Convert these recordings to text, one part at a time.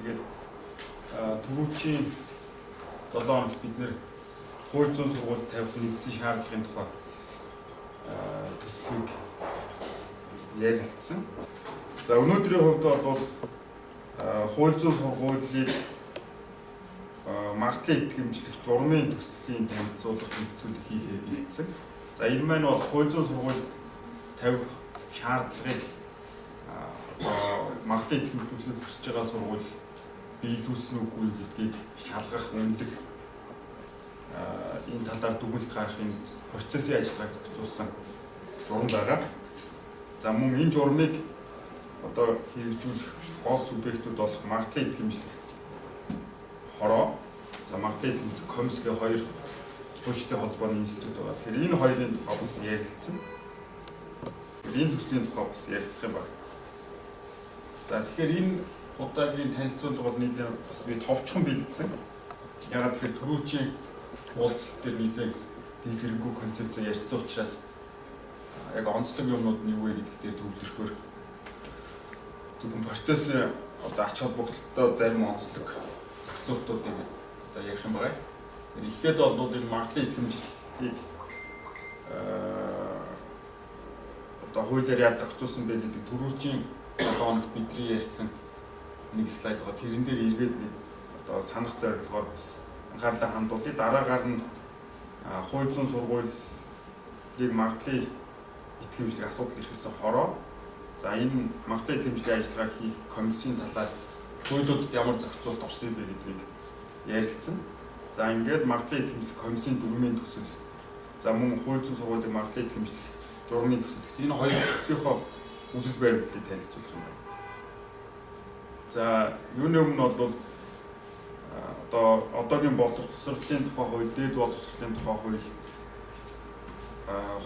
Тэгээд түрүүчийн 7 хоногт бид нэр хууль зүйн сургуульд тавих нэгдсэн шаардлагын тухай төслийг ярилцсан. За өнөөдрийн хувьд бол хууль зүйн сургуулийг магадлал идэвхжүүлэх журмын төслийн танилцуулга хэлцүүлэг хийхэд бэлдсэн. За энэ маань бол хууль зүйн сургууль тавих шаардлагыг магадлал идэвхжүүлэхийг хүсэж байгаа сургууль биелүүлсэн үгүй гэдгийг шалгах үнэлэх энэ талаар дүгнэлт гаргахын процессын ажиллагааг зохицуулсан журам байгаа. За мөн энэ журмыг одоо хэрэгжүүлэх гол субъектүүд бол магадлал идэвхжүүлэх хороо, за магадлал идэвхжүүлэх комиссгийн хоёр хуульчтай холбооны институт байгаа. Тэгэхээр энэ хоёрын тухай бас ярилцсан. Энэ төслийн тухай бас ярилцах юм байна. За тэгэхээр энэ удаагийн танилцуулга бол нэлээд бас би товчхон бэлдсэн. Ягаад гэхээр түрүүчийн уулзалт дээр нэлээд дэлгэрэнгүй концепц ярьсан учраас яг онцлог юмнууд нь юу вэ гэдэгт төвлөрөхөөр зөвхөн процессын одоо ач холбогдолтой зарим онцлог зохицуултуудыг одоо ярих юм байна. Эхлээд бол энэ магадлал идэвхжүүлэхийг одоо хуулиар яаж зохицуулсан бэ гэдэг түрүүчийн 7 хоногт бидний ярьсан нэг слайд байгаа. Тэрэн дээр эргээд нэг одоо санах зорилгоор бас анхаарлаа хандуулъя. Дараагаар нь хууль зүйн сургуулийг магадлал идэвхжүүлэх асуудал эрхэсэн хороо. За энэ магадлал идэвхжүүлэх ажиллагаа хийх комиссийн талаар хуулиудад ямар зохицуулт орсон юм бэ гэдгийг ярилцсан. За ингээд магадлал идэвхжүүлэх комиссийн дүгнэлтийн төсөл. За мөн хууль зүйн сургуулийн магадлал идэвхжүүлэх журмын төсөл гэсэн энэ хоёр төслийнхөө үзэл баримтлалыг танилцуулах юм байна. За юуны өмнө бол одоогийн боловсролын тухай хууль, дээд боловсролын тухай хууль,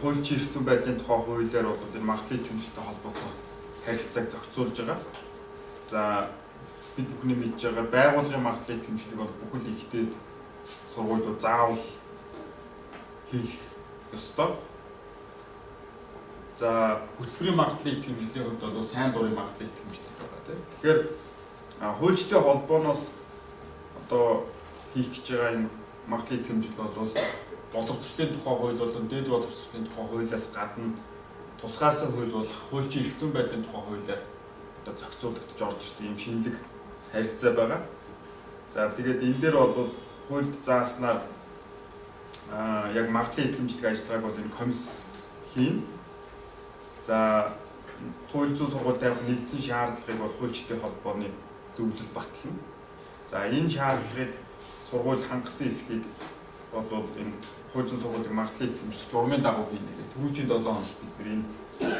хуульчийн эрх зүйн байдлын тухай хуулиар бол энэ магадлал идэвхжүүлэлттэй холбоотой харилцааг зохицуулж байгаа. За бид бүхний мэдж байгаа байгууллагын магадлал идэвхжүүлэлтийг бол бүхэл ихтэй сургуулиуд заавал хийх ёстой. За хөтөлбөрийн магадлал идэвхжүүлэлийн хувьд бол сайн дурын магадлал идэвхжүүлэлт байгаа тийм. Тэгэхээр хуульчтай холбооноос одоо хийх гэж байгаа энэ магадлал идэвхжүүлэлт бол боловсролын тухай хууль болон дээд боловсролын тухай хуулиас гадна тусгаасан хууль болох хуульчийн эрх зүйн байдлын тухай хуулиар одоо зохицуулагдж орж ирсэн юм шинэлэг харилцаа байгаа. За тэгээд энэ дээр бол хуульд зааснаар яг магадлал идэвхжүүлэх ажиллагааг бол энэ комисс хийн. За хууль зүйн сургууль тавих нэгдсэн шаардлагыг бол хуульчтай холбооны зөвлөл батлана. За энэ шаардлагыг сургууль хангасан эсхийг бол энэ хууль зүйн сургуулийн магадлал идэвхжүүлэх журмын дагуу хийнэ гэх. Түрүүчийн 7 хоногт бид энэ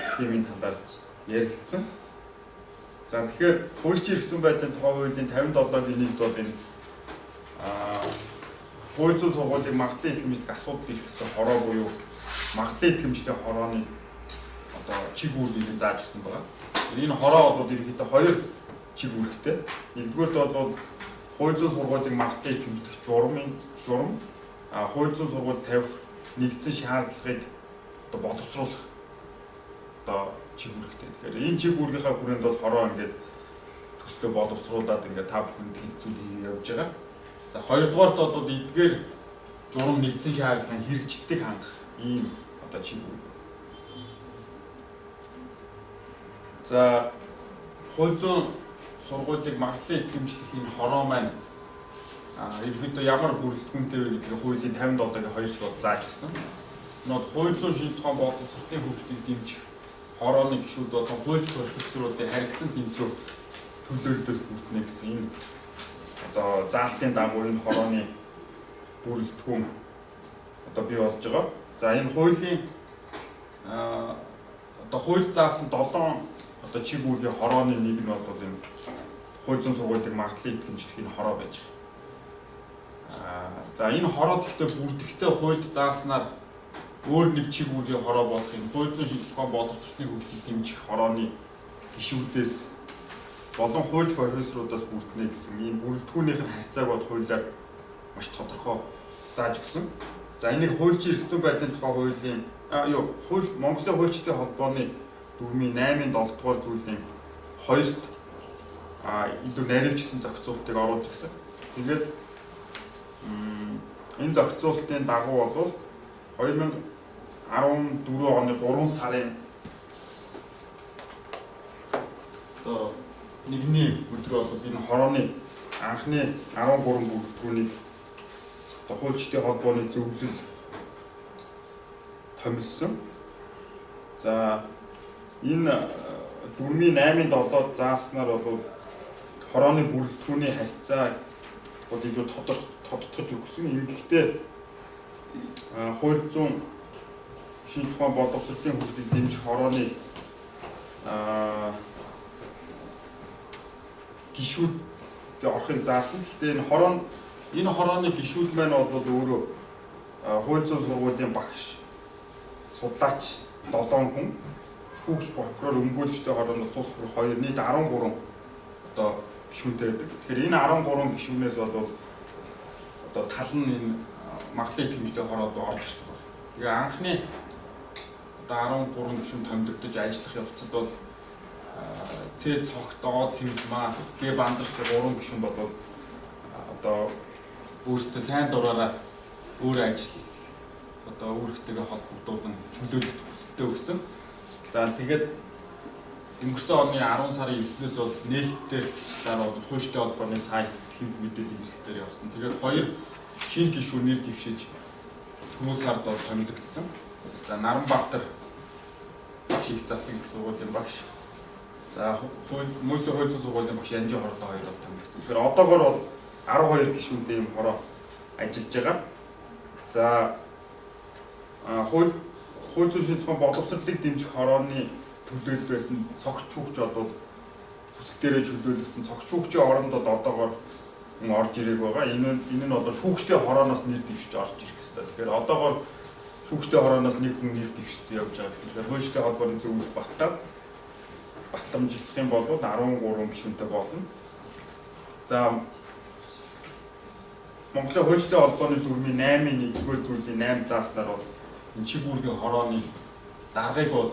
схемийн талаар ярилцсан. За тэгэхээр хуульчийн эрх зүйн байдлын тухай хуулийн 57-гийн 1-д бол энэ хууль зүйн сургуулийн магадлал идэвхжүүлэх асуудал эрхэсэн хороо буюу магадлал идэвхжүүлэх хорооны одоо чиг үүргийг зааж өгсөн байгаа. Энэ хороо бол ерөнхийдөө хоёр чиг үүрэгтэй. Нэгдүгээрт бол хууль зүйн сургуулийн магадлал идэвхжүүлэх журам хууль зүйн сургууль тавих нэгдсэн шаардлагыг одоо боловсруулах одоо чиг үүрэгтэй. Тэгэхээр энэ чиг үүргийнхаа хүрээнд бол хороо ингээд төслөө боловсруулад ингээд та бүхэнд хэлцүүлэх явж байгаа. За хоёрдугаарт бол эдгээр журам нэгдсэн шаардлагын хэрэгжилтийг хангах ийм одоо чиг үүрэг. За хууль зүйн сургуулийг магадлал идэвхжүүлэх энэ хороо маань ерөнхийдөө ямар бүрэлдэхүүнтэй вэ гэдгийг хуулийн 57-гийн 2-т бол зааж өгсөн. Энэ хууль зүйн шинжилгээ ухаан боловсролын хөгжлийг дэмжих хорооны гишүүд болон хуульч профессоруудын харилцан тэнцвэр төлөөлөлөөс бүрднэ гэсэн энэ одоо заалтын дагуу энэ хорооны бүрэлдэхүүн одоо бий болж байгаа. За энэ хуулийн одоо хууль заасан 7 одоо чиг үүргийн хорооны нэг нь бол энэ хууль зүйн сургуулийн магадлал идэвхжүүлэх энэ хороо байж байгаа. За энэ хороо гэхдээ бүрдэгтэй хуульд зааснаар өөр нэг чиг үүргийн хороо болох энэ хууль зүйн шинжилгээ ухаан боловсролын хөгжлийг дэмжих хорооны гишүүдээс болон хуульч профессорудаас бүрднэ гэсэн ийм бүрэлдэхүүнийх нь харьцааг бол хуулиар маш тодорхой зааж өгсөн. За энийг хуульчийн эрх зүйн байдлын тухай хуулийн Монголын хуульчдын холбооны дүрмийн 8-ын 7 дугаар зүйлийн 2-т илүү наривчсан зохицуултыг оруулж гисэн. Тэгээд энэ зохицуултын дагуу бол 2014 оны 3 сарын нэгний өдөр бол энэ хорооны анхны 13 бүрэлдэхүүнийг хуульчдын холбооны зөвлөл томилсон. За энэ дүрмийн 8-7 зааснаар бол хорооны бүрэлдэхүүний харьцааг бол илүү тодтогч өгсөн. Ингэхдээ хууль зүйн шинжлэх ухааны боловсролын хөгжлийг дэмжих хорооны гишүүд орохыг заасан. Гэхдээ энэ хорооны гишүүд маань бол өөрөө хууль зүйн сургуулийн багш, судлаач 7 хүн, шүүгч, прокурор, өмгөөлөгчтэй хорооноос тус бүр 2 нийт 13 одоо гишүүнтэй байдаг. Тэгэхээр энэ 13 гишүүнээс бол одоо тал нь энэ магадлалын хэмжээтэй хороо руу орж ирсэн байна. Тэгээ анхны одоо 13 гишүүн томилогдож ажиллах явцад бол цээ цогтоо цэвэлмаа гэ банзарч 3 гишүүн бол одоо өөрсдөө сайн дураараа өөр ажил одоо үүрэгтэйгээ холбогдуулан чөлөөлөх хүсэлтэй өгсөн. За тэгээд өнгөрсөн оны 10 сарын 9-ээс бол нээлттэй зар бол хуульчдын холбооны сайт хэв мэдээллийн хэрэглэлээр явсан. Тэгээд 2 шинэ гишүүнээр дэвшиж түрүү сард бол томилогдсон. За Наранбаатар шиг засан их сургуулийн багш. За мөсө хууль зүйн сургуулийн багш Янжи хорлоо 2 бол томилогдсон. Тэгэхээр одоогоор бол 12 гишүүнтэй юм хороо ажиллаж байгаа. За хууль зүйн шинжлэх ухааны боловсролыг дэмжих хорооны төлөөлөл байсан цогц шүүгч бол хүсэл дээрээ чөлөөлөгдсөн цогц шүүгчийн оронд бол одоогоор орж ирээг байгаа. Энэ нь бол шүүгчдийн хорооноос нэр дэвшиж орж ирэх хэрэгтэй. Тэгэхээр одоогоор шүүгчдийн хорооноос нэг хүн нэр дэвшсэн явж байгаа гэсэн. Тэгэхээр хуульчдын холбооны зөвлөлд батламжлах юм бол 13 гишүүнтэй болно. За Монголын хуульчдын холбооны дүрмийн 8-ийн 1-р зүйлийн 8 зааснаар бол энэ чиг үүргийн хорооны даргыг бол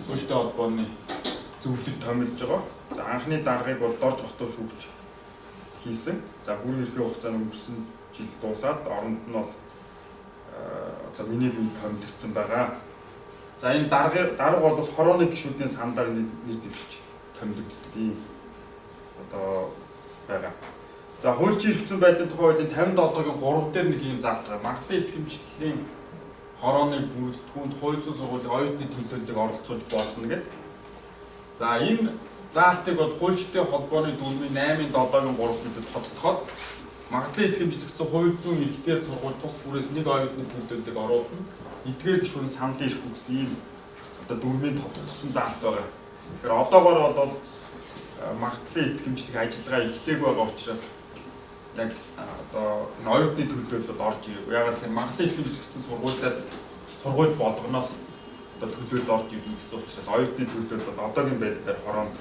хуульчдын холбооны зөвлөлд томилж байгаа. За анхны даргыг бол дорж хотов шүүгч хийсэн. За бүр ерхий хугацаанд өнгөрсөн жил дуусаад оронд нь бол одоо миний бие томилогдсон байгаа. За энэ дарга бол хорооны гишүүдийн саналаар нэр дэвшиж томилогддог юм одоо байгаа. За хуульчийн эрх зүйн байдлын тухай хуулийн 57-гийн 3 дээр нэг юм заалт байгаа. Магадлалын итгэмжлэлийн хорооны бүрэлдэхүүнд хууль зүйн сургуулийн оюутны төлөөллийг оролцуулж болно гэдэг. За энэ заалтыг бол хуульчдын холбооны дүрмийн 8-ийн 7-гийн 3-д тодтогоход магадлалын итгэмжлэгдсэн хууль зүйн эрхтэй сургууль тус бүрээс нэг оюутны төлөөллийг оруулна. Эдгээр гишүүн саналын эрх өгсөн ийм одоо дүрмийн тодтогсон заалт байгаа. Тэгэхээр одоогоор бол магадлалын итгэмжлэх ажиллагаа эхлэх байгаа учраас яг одоо энэ оюутны төлөөлөлд орж ирэх. Яг л магадлалын итгэмжлэгдсэн сургууль болгоноос одоо төлөөлөл орж ирэх гэсэн учраас оюутны төлөөлөл бол одоогийн байдлаар хороонд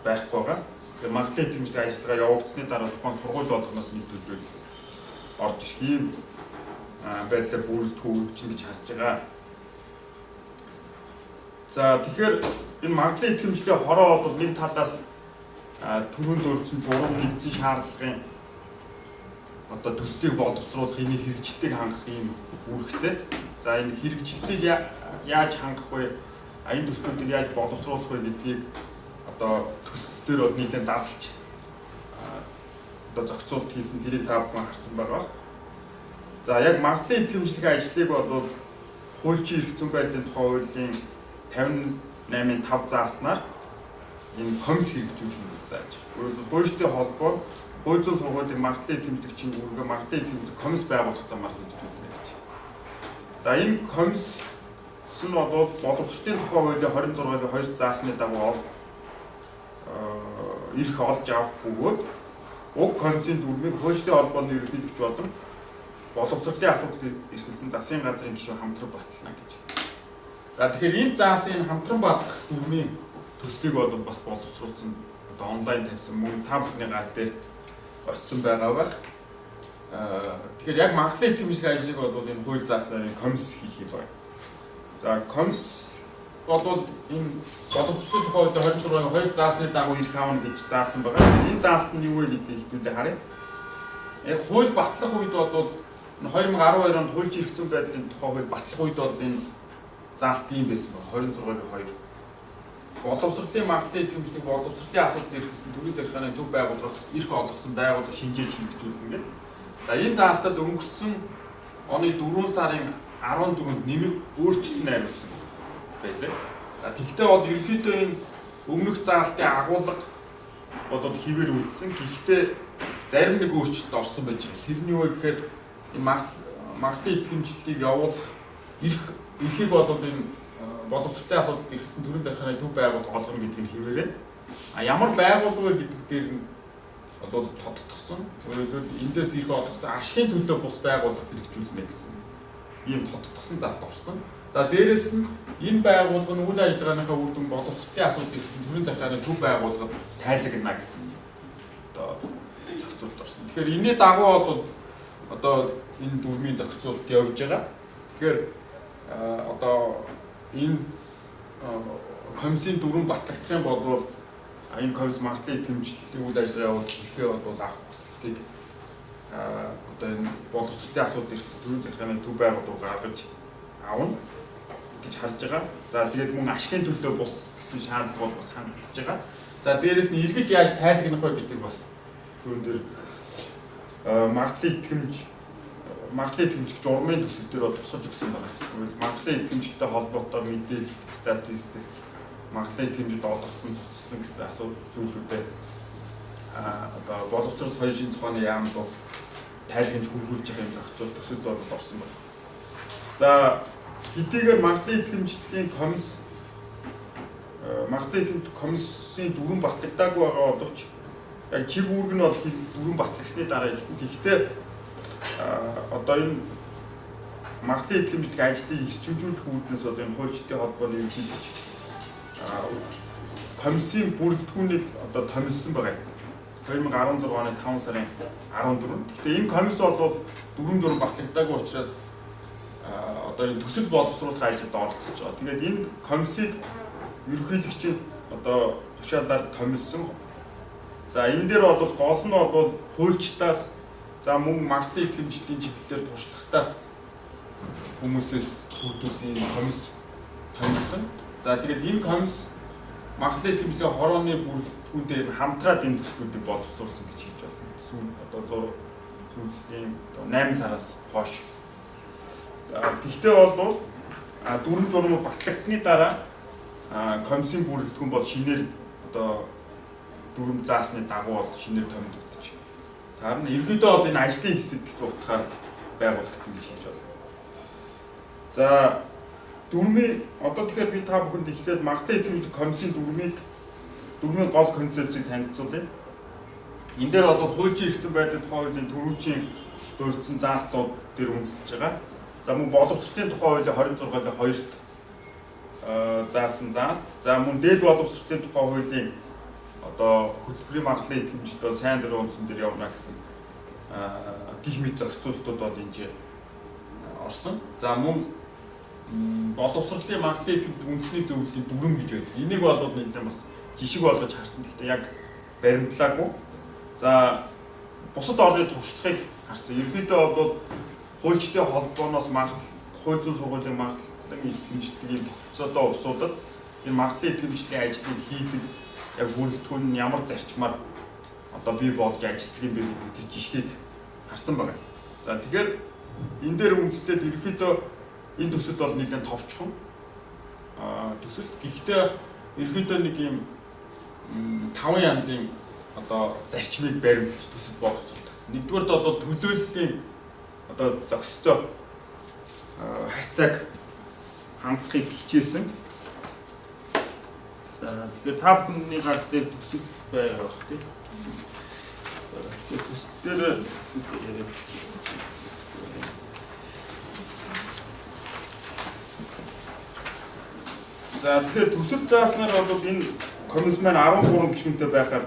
байхгүй байгаа. Тэгэхээр магадлалын итгэмжлэх ажиллагаа явагдсны дараа тухайн сургууль болгоноос нэг төлөөлөл орж ирэх ийм байдлаар бүрэлдэхүүн өгч гэж харж байгаа. За тэгэхээр энэ магадлалын итгэмжлэлийн хороо бол нэг талаас түрүүнд өртсөн журам нэгдсэн шаардлагын одоо төслийг боловсруулах, энийг хэрэгжилтийг хангах юм үүрэгтэй. За энэ хэрэгжилтийг яаж хангах вэ? Энэ төслүүдийг яаж боловсруулах вэ гэдгийг одоо төсөл дээр бол нэлээд зарлж одоо зохицуулт хийсэн тэрийг та бүхэн харсан байгаа. За яг магадлалын итгэмжлэлийн ажлыг бол хуульчийн эрх зүйн байдлын тухай хуулийн 58-ийн 5 зааснаар энэ комисс хэрэгжүүлэх гэж зааж байгаа. Хуульчдын холбоо хууль зүйн сургуулийн магадлалын итгэмжлэгчийн үүргээ магадлалын итгэмжлэг комисс байгуулах замаар хэрэгжүүлнэ гэж. За энэ комисс нь бол боловсролын тухай хуулийн 26-гийн 2 заасны дагуу эрх олж авах бөгөөд уг комиссийн дүрмийг хуульчдын холбооны ерөнхийлөгч болон боловсролын асуудал эрхэлсэн засгийн газрын гишүүн хамтран батална гэж. За тэгэхээр энэ заасын хамтран батлах дүрмийн төслийг бол бас боловсруулсан одоо онлайн тавьсан мөн та бүхний гар дээр очсон байгаа байх. Тэгэхээр яг магадлалын итгэмжлэх ажлыг бол энэ хууль зааснаар комисс хийх юм байна. За комисс бодвол энэ боловсролын тухай үед 26-гийн 2 заасны дагуу ирэх аавна гэж заасан байгаа. Энэ заалт нь юу вэ гэдгийг хэдүүлээ харъя. Яг хууль батлах үед бол 2012 онд хуульч эрх зүйн байдлын тухай хууль батлах үед бол энэ заалт ийм байсан байна. 26-гийн 2. Боловсролын магадлалын тэмцлэг боловсролын асуудал эрхэсэн төрийн захиргааны төв байгууллагаас эрх олгосон байгууллага шинжээж хэрэгжүүлнэ гэдэг. За энэ заалтад өнгөрсөн оны 4 сарын 14-нд нэмэг өөрчлөлт найруулсан байлээ. За тэгвэл бол ерөнхийдөө энэ өмнөх заалтын агуулга бол хിവэр үлдсэн. Гэхдээ зарим нэг өөрчлөлт орсон байж байгаа. Тэр нь юу вэ гэхээр энэ магадлалын итгэмжлэлийг явуулах эрхийг бол энэ боловсролын асуудал эрхэсэн төрийн захиргааны төв байгууллага олгоно гэдэг нь хിവэрээ. А ямар байгууллага вэ гэдэг дээр нь бол тодтогсон. Өөрөөр эндээс эрх олгосон ашигын төлөө бус байгууллага хэрэгжүүлнэ гэсэн ийм тодтогсон залт орсон. За дээрэс нь энэ байгууллага нь үйл ажиллагааныхаа үр дүн боловсролын асуудал эрхэсэн төрийн захиргааны төв байгууллагад тайлагна гэсэн одоо зохицуулт орсон. Тэгэхээр энэний дагуу бол одоо энэ дүрмийн зохицуулт явж байгаа. Тэгэхээр одоо энэ комиссийн дүрм батлагдах юм бол энэ комисс магадлалын итгэмжлэлийн үйл ажиллагаа явуулах эрхээ бол авах хүсэлтийг одоо энэ боловсролын асуудал эрхэсэн төрийн захиргааны төв байгууллага гаргаж авна гэж харж байгаа. За тэгээд мөн ашигын төлөө бус гэсэн шаардлага бол бас хангагдж байгаа. За дээрэс нь иргэд яаж тайлагнах вэ гэдэг бас түүн дээр магадлалын итгэмжлэх журмын төсөл дээр бол тусгаж өгсөн байна. Магадлалын итгэмжлэлтэй холбоотой мэдээлэл, статистик, магадлалын итгэмжлэл олгосон, цуцсан гэсэн зүйлүүдэд одоо боловсрол соёлын шинж ухааны яамд бол тайлагнаж хөрвүүлж байгаа юм зохицуул төсөл бол орсон байна. За хэдийгээр магадлалын итгэмжлэлийн комиссийн дүрм батлагдаагүй байгаа боловч яг чиг үүрэг нь бол дүрм батлагдсны дараа эхэлсэн. Тэгэхдээ одоо энэ магадлалын итгэмжлэх ажлыг эрчимжүүлэх үүднээс одоо энэ хуульчдын холбооны ерөнхийлөгч комиссийн бүрэлдэхүүнийг одоо томилсон байгаа. 2016 оны 5 сарын 14. Гэхдээ энэ комисс бол дүрм журм батлагдаагүй учраас одоо энэ төсөл боловсруулах ажилд оролцож байгаа. Тэгээд энэ комиссийг ерөнхийлөгч нь одоо тушаалаар томилсон. За энэ дээр бол гол нь бол хуульчдаас за мөн магадлалын итгэмжлэлийн чиглэлээр туршлагатай хүмүүсээс бүрдүүлсэн комисс томилсон. За тэгээд энэ комисс магадлалын итгэмжлэлийн хорооны бүрэлдэхүүнээр хамтраад энэ төслүүдийг боловсруулсан гэж хэлж байна. Сүүл одоо сүүлийн 8 сараас хойш. Тэгтээ бол дүрм журм батлагдсны дараа комиссийн бүрэлдэхүүн бол шинээр одоо дүрм заасны дагуу бол шинээр томилогдож. Харин ерөнхийдөө бол энэ ажлын хэсэг гэсэн утгаар байгуулагдсан гэж хэлж байна. За дүрмийн одоо тэгэхээр би та бүхэнд эхлээд магадлалын итгэмжлэх комиссийн дүрмийн гол концепцийг танилцуулъя. Энэ дээр бол хуульчийн эрх зүйн байдлын тухай хуулийн төрүүчийн дурдсан заалтууд дээр үндэслэж байгаа. За мөн боловсролын тухай хуулийн 26-гийн 2-т заасан заалт. За мөн дээд боловсролын тухай хуулийн одоо хөтөлбөрийн магадлалын итгэмжлэл сайн дурын үндсэн дээр явна гэсэн гих мэд зохицуултууд бол энэ орсон. За мөн боловсролын магадлалын итгэмжлэл үндэсний зөвлөлийн дүрм гэж байдаг. Энийг бол нэлээд бас жишг болгож харсан. Гэхдээ яг баримтлаагүй. За бусад орны туршлагыг харсан. Ерөнхийдөө бол хуульчдын холбооноос хууль зүйн сургуулийн магадлалын итгэмжлэлийг тохирцоодоо усуудад энэ магадлалын итгэмжлэлийн ажлыг хийдэг яг бүрэлдэхүүн нь ямар зарчмаар одоо бий болж ажилладаг юм бэ гэдэг тэр жишгийг харсан байна. За тэгэхээр энэ дээр үндэслээд ерөнхийдөө энэ төсөл бол нэлээд товчхон төсөл. Гэхдээ ерөнхийдөө нэг юм 5 янзын одоо зарчмыг баримтлж төсөл боловсруулагдсан. Нэгдүгээр нь бол төлөөллийн одоо зохистой харьцааг хангахыг хичээсэн. За тэгэхээр та бүхний гар дээр төсөл байгаа байх тийм. Төсөл дээр за тэгэхээр төсөл зааснаар бол энэ комисс маань 13 гишүүнтэй байхаар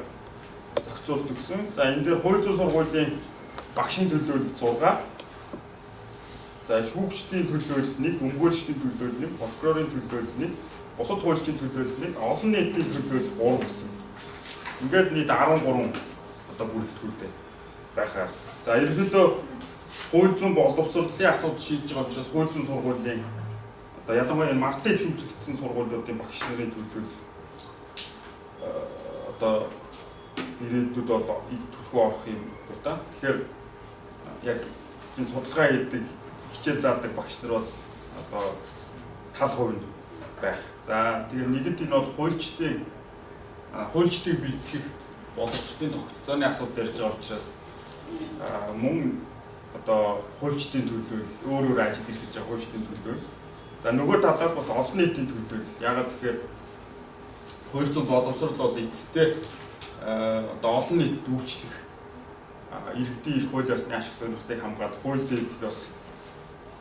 зохицуулт өгсөн. За энэ дээр хууль зүйн сургуулийн багшийн төлөөлөл 6. За шүүгчдийн төлөөлөл 1, өмгөөлчдийн төлөөлөл 1, прокурорын төлөөлөл 1, бусад хуулийн төлөөллийг олон нийтийн төлөөлөл 3 гэсэн. Ингээд нийт 13 одоо бүрэлдэхүүнтэй байхаар. За ерөнхийдөө хууль зүйн боловсролын асуудал шийдэж байгаа учраас хууль зүйн сургуулийн одоо ялангуяа магадлалын тэмдэглэгдсэн сургуулиудын багш нарын төлөөлөл одоо ирээдүйд бол төлхөө орох юм уу та. Тэгэхээр яг энэ судалгаа хийдэг хичээл заадаг багш нар бол одоо тал хувь байх. За тэгээ нэгэнт энэ бол хуульчдыг бэлтгэх боловсролын тогтолцооны асуудал ярьж байгаа учраас мөн одоо хуульчдын төлөөлөл өөр ажил эрхэлж байгаа хуульчдын төлөөлөл. За нөгөө талаас бас олон нийтийн төлөөлөл. Яагаад тэгэхээр хууль зүйн боловсрол бол эцэстээ одоо олон нийтэд үйлчлэх иргэдийн эрх хуулийн ёсны ашиг сонирхлыг хамгаалах хууль дэвтэх бас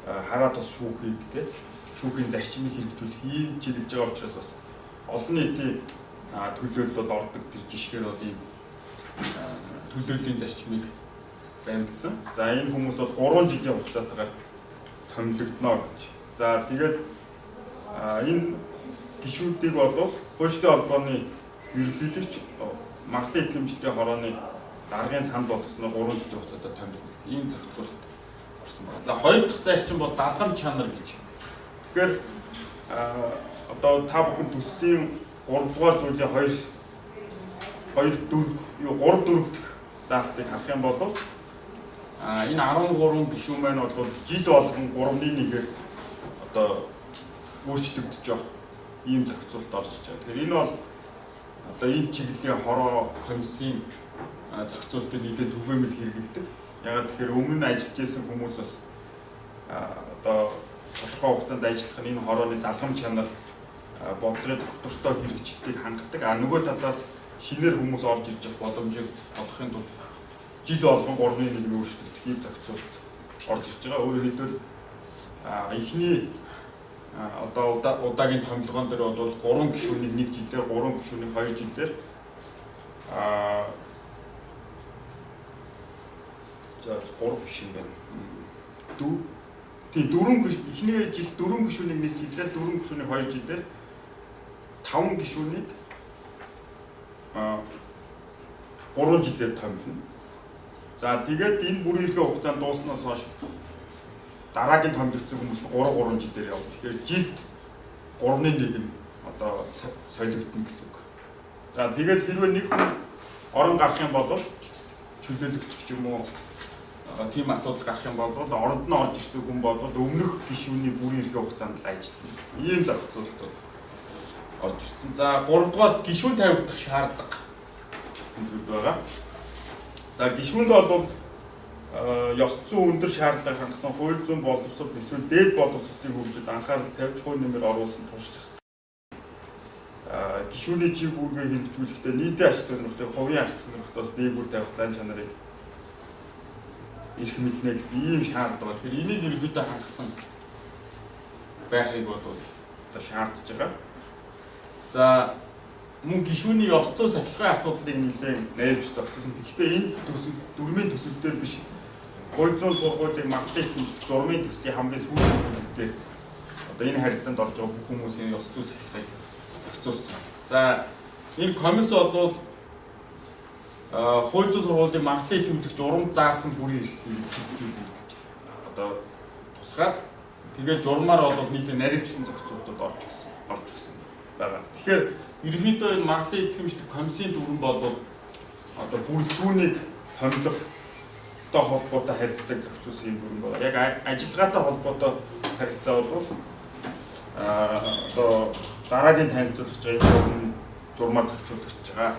хараа тус шүүхийг те шүүхийн зарчмыг хэрэгжүүлэх ийм чиглэж байгаа учраас бас олон нийтийн төлөөлөл бол ордог тэр жишгээр бол ийм төлөөллийн зарчмыг баримтсан. За энэ хүмүүс бол 3 жилийн хугацаатаар томилогдно гэж. За тэгээд энэ гишүүдийг бол хуульчдын холбооны ерөнхийлөгч магадлалын итгэмжлэлийн хорооны даргын санд болгосноор 3 жилийн хугацаатаар томилогдсон. Ийм зохицуулалт орсон байна. За хоёр дахь зарчим бол залгамж чанар гэж. Тэгэхээр одоо та бүхэн төслийн 3 дугаар зүйлийн 3 4 дахь заалтыг харах юм бол энэ 13 гишүүн маань бол жил болгон 3-1-ээр одоо өөрчлөгдөж байгаа ийм зохицуулалт орж иж байгаа. Тэгэхээр энэ бол одоо энэ чиглэлийн хороо комиссийн зохицуулалтыг нэлээд түгээмэл хэрэгэлдэг. Ягаад тэгэхээр өмнө ажиллаж байсан хүмүүс бас одоо тодорхой хугацаанд ажиллах нь энэ хорооны залгамж чанар бодлогын доктортой хэрэгжилтийг хангадаг. Нөгөө талаас шинээр хүмүүс орж ирж байгаа боломжийг олохын тулд жил болгон 3-1 өөрчлөлт ийм зохицуулалт орж ирж байгаа. Өөрөөр хэлбэл эхний одоо удаагийн томилгоон дээр бол 3 гишүүнийг 1 жилээр 3 гишүүнийг 2 жилээр за 3 биш юм байна. Эхний жил 4 гишүүнийг 1 жилээр 4 гишүүнийг 2 жилээр 5 гишүүнийг 3 жилээр томилно. За тэгээд энэ бүрийн эрхээ хугацаанд дууснаас хойш дараагийн томилогдсон хүмүүс 3 жилээр явна. Тэгэхээр жилд 3-1 нь одоо солигдно гэсэн үг. За тэгээд хэрвээ нэг хүн орон гарах юм бол чөлөөлөгдөх ч юм уу тийм асуудал гарах юм бол оронд нь орж ирсэн хүн бол өмнөх гишүүний бүрийн эрхээ хугацаанд л ажиллана гэсэн ийм зохицуулалт орж ирсэн. За 3 дугаар гишүүн тавигдах шаардлага гэсэн зүйл байгаа. За гишүүнд бол ёс зүйн өндөр шаардлага хангасан хууль зүйн боловсрол эсвэл дээд боловсролын хөгжид анхаарал тавьж хууль нэмэр оруулсан туршлага. Гишүүний чиг үүргээ хэрэгжүүлэхдээ нийтийн ашиг сонирхлыг хувийн ашиг сонирхлоос дээгүүр тавих зан чанарыг эрхэмлэнэ гэсэн ийм шаардлага байна. Тэгэхээр энийг ерөнхийдөө хангасан байхыг бол одоо шаардж байгаа. За мөн гишүүний ёс зүйн сахилгын асуудлыг нэлээд найрвч зохицуулсан. Гэхдээ энэ дүрмийн төсөл дээр биш. Хууль зүйн сургуулийн магадлалыг хэмжих журмын төслийн хамгийн сүүлийн бүлэг дээр одоо энэ харилцаанд орж байгаа бүх хүмүүсийн ёс зүйн сахилгыг зохицуулсан. За энэ комисс бол хууль зүйн сургуулийн магадлалыг хэмжих журам заасан бүрийн хэрэгжүүлэх гэж одоо тусгаад тэгээд журмаар бол нийлээ наривчсан зохицуултууд орж гисэн байгаа. Тэгэхээр ерөнхийдөө энэ магадлалын итгэмжлэх комиссийн дүрэн бол одоо бүрэлдэхүүнийг томилохтой холбоотой харилцааг зохицуулсан юм дүрэн байна. Яг ажиллагаатай холбоотой харилцаа бол одоо дараагийн танилцуулах журмаар зохицуулж байгаа.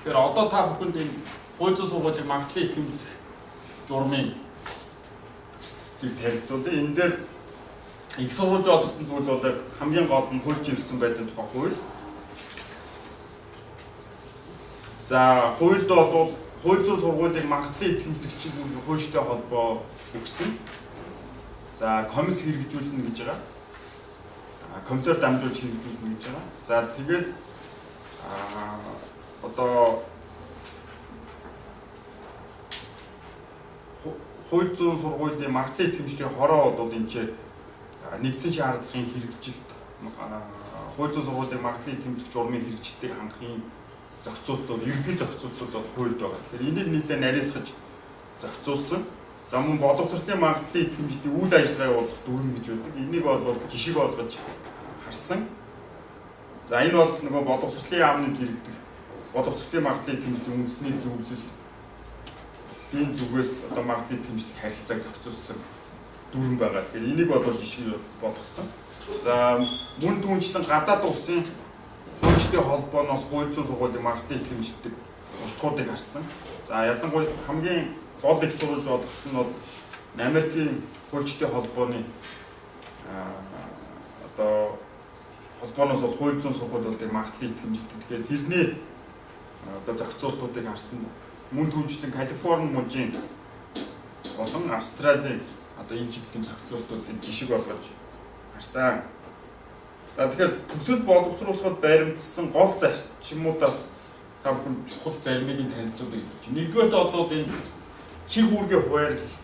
Тэгэхээр одоо та бүхэнд энэ хууль зүйн сургуулийн магадлалын итгэмжлэх журмын танилцуулъя. Энэ дээр их сурвалж олгосон зүйл бол хамгийн гол нь хууль хэрэгцсэн байдлын тухай хууль. За хуульд бол хууль зүйн сургуулийн магадлалын итгэмжлэгчид хуульчтай холбоо өгсөн. За комисс хэрэгжүүлнэ гэж байгаа. Комиссаар дамжуулж хэрэгжүүлнэ гэж байгаа. За тэгээд одоо хууль зүйн сургуулийн магадлалын итгэмжлэгийн хороо бол энэ ч нэгдсэн шаардлагын хэрэгжилт хууль зүйн сургуулийн магадлалыг тэмдэглэж журмын хэрэгжилтийг хангахын зохицуултууд, ерөнхий зохицуултууд бол хуульд байгаа. Тэгэхээр энийг нэлээд нарийсгаж зохицуулсан. За мөн боловсролын магадлалыг хэмжүүлэх үйл ажиллагаа явуулах дүрм гэж байдаг. Энийг бол жишг болгож харсан. За энэ бол нөгөө боловсролын яамны дэргэдэх боловсролын магадлалыг хэмжүүлэх үндэсний зөвлөлийн зүгээс одоо магадлалыг хэмжүүлэх харилцааг зохицуулсан дүрм байгаа. Тэгэхээр энийг бол жишг болгосон. За мөн түүнчлэн гадаад улсын хуульчдын холбооноос хууль зүйн сургуулийн магадлалыг хэмжилдэг туршлагуудыг харсан. За ялангуяа хамгийн гол их сурвалж болгосон нь бол Америкийн хуульчдын холбооны одоо холбооноос бол хууль зүйн сургуулиудын магадлалыг хэмжилдэг. Тэгэхээр тэрний одоо зохицуултуудыг харсан. Мөн түүнчлэн Калифорни мужийн болон Австралийн одоо энэ чиглэлийн зохицуултуудыг жишг болгож харсан. За тэгэхээр төсөл боловсруулахад баримтсан гол зарчмуудаас та бүхэн чухал заримыг нь танилцуулъя гэж. Нэгдүгээрт бол энэ чиг үүргийн хуваарлалт.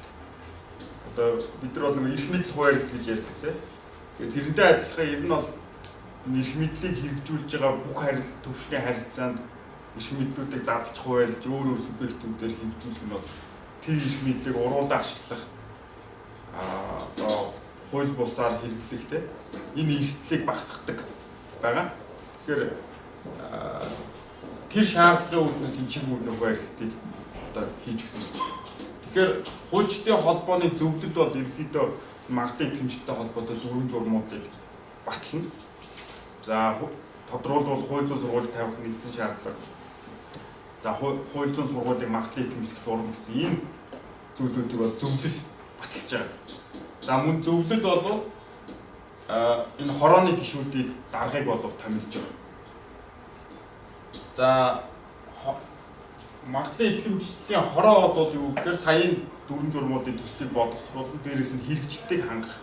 Одоо бид нар бол нэг эрх мэдэл хуваарлалт гэж ярьдаг тийм. Тэгээд тэрнтэй адилхан ер нь бол эрх мэдлийг хэрэгжүүлж байгаа бүх төвшний харилцаанд эрх мэдлүүдийг задлж хуваарлаж өөр субъектүүдээр хэрэгжүүлэх нь бол тэр эрх мэдлийг уруулан ашиглах одоо хууль бусаар хэрэглэх тийм энэ эрсдлийг багасгадаг байгаа. Тэгэхээр тэр шаардлагын үүднээс энэ чиг үүргийн хуваарлалтыг одоо хийж гисэн гэж. Тэгэхээр хуульчдын холбооны зөвлөлд бол ерөнхийдөө магадлалын хэмжигтэй холбоотой дүрм журмуудыг батлана. За тодруулбал хууль зүйн сургуулийг тавих нэгдсэн шаардлага. За хууль зүйн сургуулийн магадлалыг хэмжих журам гэсэн энэ зүйлүүдийг бол зөвлөл баталж байгаа. За мөн зөвлөлд бол энэ хорооны гишүүдийг даргыг бол томилж байгаа. За магадлалын идэвхжлийн хороо бол юу гэхээр саяын дүрм журмуудын төслийг боловсруулан дээрээс нь хэрэгжилтийг хангах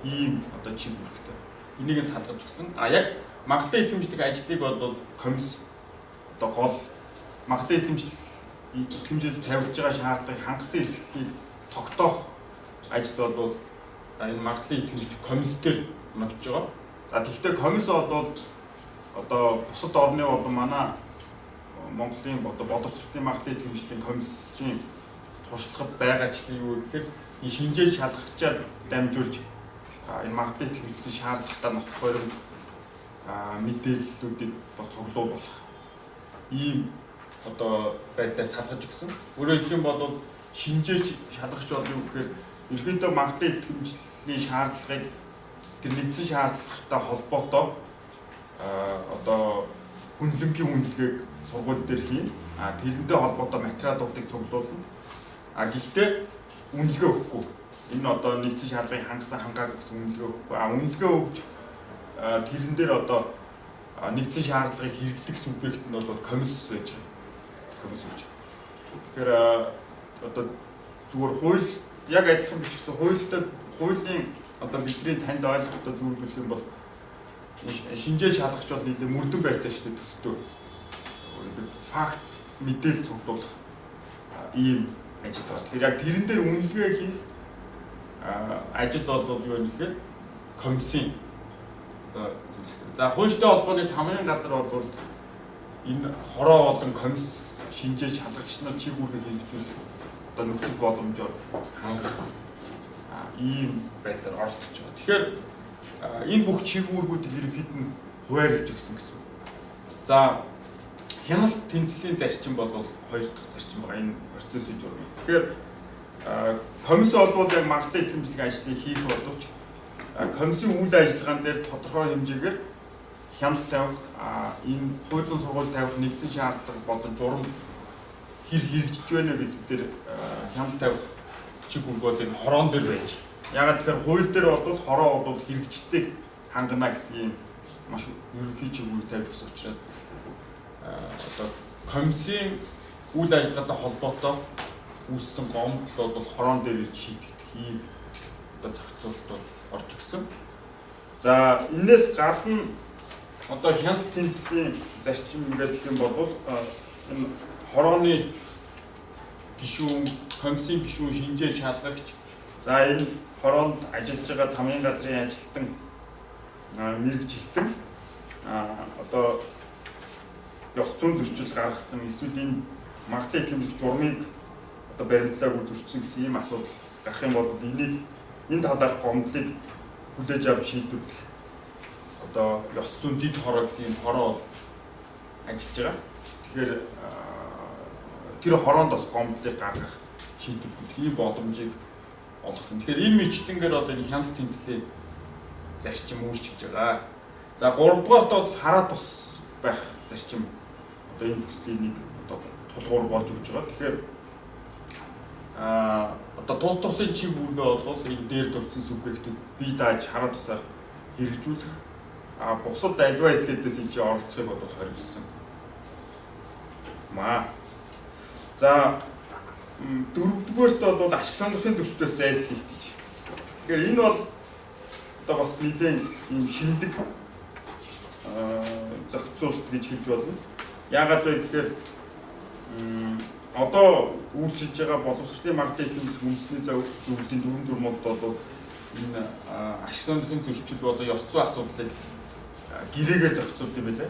ийм одоо чиг үүрэгтэй. Энийг нь салгаж өгсөн. Яг магадлалын идэвхжлэх ажлыг бол комисс одоо гол магадлалын идэвхжил тавьж байгаа шаардлагыг хангасан эсхийг тогтоох ажил бол энэ магадлалын идэвхжлэх комиссээр ногдож байгаа. За тэгвэл комисс бол одоо бусад орны болон манай Монголын боловсролын магадлалын хэмжээний комиссийн туршлагад байгаачлал юу гэхээр энэ шинжээ шалгагчаар дамжуулж энэ магадлалын хэмжээний шаардлагатай нотх баримт мэдээллүүдийг цуглуулах ийм одоо байдлаар салгаж өгсөн. Өөрөөр хэлэх юм бол шинжээ шалгагч бол юу гэхээр ерөнхийдөө магадлалын хэмжээний шаардлагыг тэр нэгдсэн шаардлагатай холбоотой одоо хүнлэнгийн үнэлгээг сургууль дээр хийн. Тэрнтэй холбоотой материалуудыг цуглуулна. Гэхдээ үнэлгээ өгөхгүй. Энэ одоо нэгдсэн шаардлагыг хангасан хангаагүй гэсэн үнэлгээ өгөхгүй. Үнэлгээ өгч тэрэн дээр одоо нэгдсэн шаардлагыг хэрэглэх субъект нь бол комисс байж байгаа. Комисс гэж. Тэгэхээр одоо зүгээр хууль яг адилхан бичсэн хуулийн одоо бидний танил ойлгохтой зөвлөх юм бол шинжээ шалгагч бол нийлээ мөрдөн байцаагчтай төстэй факт мэдээлэл цуглуулах ийм ажил байна. Тэгэхээр яг тэрэн дээр үнэлгээ хийх ажил бол юу вэ гэхээр комиссийн одоо зүйлс. За хуульчтай холбооны 5 газар бол энэ хороо болон комисс шинжээ шалгагч нар чиг үүргийг хэрэгжүүлэх одоо нөхцөл боломжоор хангах ийм байдлаар оролцож байгаа. Тэгэхээр энэ бүх чиг үүргүүдийг ерөнхийд нь хуваарлаж өгсөн гэсэн. За хяналт тэнцлийн зарчим бол 2 дахь зарчим байгаа энэ процессын журам. Тэгэхээр комисс бол яг магадлалын хэмжлэг ажлыг хийх боловч комиссийн үйл ажиллагаан дээр тодорхой хэмжээгээр хяналт тавих энэ хууль зүйн сургууль тавих нэгдсэн шаардлага болон журам хэрэгжиж байна гэдэг дээр хяналт тавих чиг үүрэг бол энэ хороон дээр байж. Ягаад тэгэхээр хууль дээр бол хороо бол хэрэгжлтийг хангана гэсэн юм маш ерөнхий чиг үүрэг тавьж өгсөн учраас одоо комиссийн үйл ажиллагаатай холбоотой үүссэн гомдол бол хороон дээр шийдэгдэх ийм одоо зохицуулт бол орж өгсөн. За энэс гадна одоо хяналт тэнцлийн зарчим гэдэг юм бол энэ хорооны гишүүн, комиссийн гишүүн шинжээ шалгагч, за энэ хороонд ажиллаж байгаа тамийн газрын ажилтан, мэрэгжилтэн одоо ёс зүйн зөрчил гаргасан эсвэл энэ магадлал итгэмжлэх журмыг одоо баримтлаагүй зөрчсөн гэсэн ийм асуудал гарах юм бол энийг энэ талаарх гомдлыг хүлээж авч шийдвэрлэх одоо ёс зүйн дэд хороо гэсэн юм хороо ажиллаж байгаа. Тэгэхээр тэр хороонд бас гомдлыг гаргах шийдвэрлэх ийм боломжийг олгосон. Тэгэхээр энэ мэтлэнгээр бол энэ хяналт тэнцлийн зарчим үйлчилж байгаа. За 3 дугаарт бол хараа тус байх зарчим одоо энэ төслийн нэг одоо тулгуур болж өгч байгаа. Тэгэхээр одоо тус тусын чиг үүргээ бол энэ дээр дурдсан субъектүүд бие дааж хараа тусаар хэрэгжүүлэх бусад альва этгээдээс энэ оролцохыг бол хориглосон. За 4-р бол ашиг сонирхлын зөрчилөөс зайлсхийх гэж. Тэгэхээр энэ бол одоо бас нэлээд ийм шинэлэг зохицуулт гэж хэлж болно. Яагаад вэ гэхээр одоо үйлчилж байгаа боловсролын магадлал итгэмжлэх үндэсний зөвлөлийн дүрм журмууд бол энэ ашиг сонирхлын зөрчил болон ёс зүйн асуудлыг гэрээгээр зохицуулдаг юм байлаа.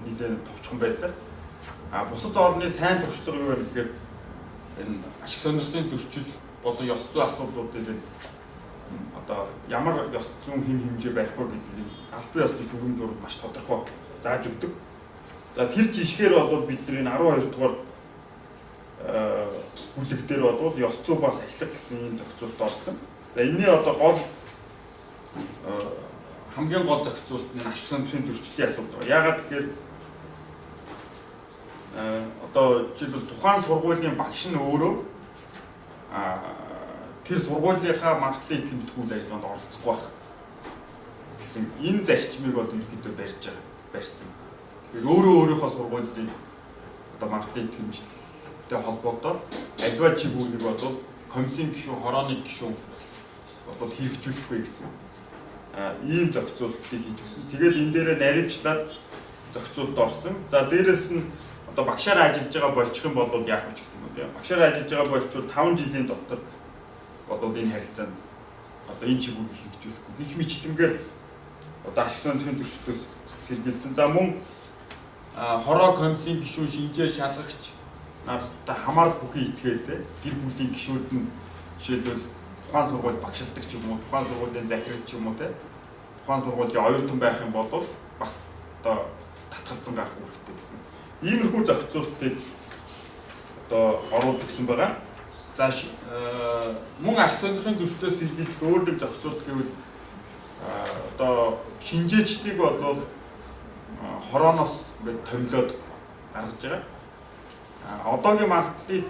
Нэлээд товчхон байдлаар. Бусад орны сайн туршлага юу вэ гэхээр энэ ашиг сонирхлын зөрчил болон ёс зүйн асуудлуудыг одоо ямар ёс зүйн хэмжээ барих вэ гэдгийг аль бие ёсны дүрм журмууд маш тодорхой зааж өгдөг. За тэр жишгээр бол бид энэ 12 дугаар бүлэг дээр бол ёс зүй бас ахлах гэсэн юм зохицуулт орсон. За энэний одоо гол хамгийн гол зохицуулт нь ашиг сонирхлын зөрчлийн асуудал. Яагаад гэхээр одоо жишээлбэл тухайн сургуулийн багш нь өөрөө тэр сургуулийнхаа магадлал итгэмжлэх үйл ажиллагаанд оролцохгүй байх гэсэн энэ зарчмыг бол ерөнхийдөө барьсан. Тэгэхээр өөрийнхөө сургуулийн одоо магадлал итгэмжлэлтэй холбоотой альва чиг үүргийг бол комиссийн гишүүн, хорооны гишүүн бол хэрэгжүүлэхгүй гэсэн ийм зохицуултыг хийж өгсөн. Тэгээд энэ дээрээ наривчлаад зохицуулт орсон. За дээрэс нь одоо багшаар ажиллаж байгаа болчих юм бол яах вэ гэх юм бэ? Багшаар ажиллаж байгаа болчвол 5 жилийн дотор бол энэ харилцаанд одоо энэ чиг үүргийг хэрэгжүүлэхгүй. Гэх мэтлэнгээр одоо ашиг сонирхлын зөрчилдөөс сэргийлсэн. За мөн хороо комиссийн гишүүн, шинжээ шалгагч нартай хамаарал бүхий итгээд гэр бүлийн гишүүд нь жишээлбэл тухайн сургууль багшилдаг ч юм уу, тухайн сургуулийн захирал ч юм уу те тухайн сургуулийн оюутан байх юм бол бас одоо татгалзан гарах үүрэгтэй гэсэн. Иймэрхүү зохицуултыг одоо оруулж өгсөн байгаа. За мөн ашиг сонирхлын зөрчилдөөс сэргийлэх өөр нэг зохицуулт гэвэл одоо шинжээчдийг бол хорооноос ингээд томилоод гаргаж байгаа. Одоогийн магадлалын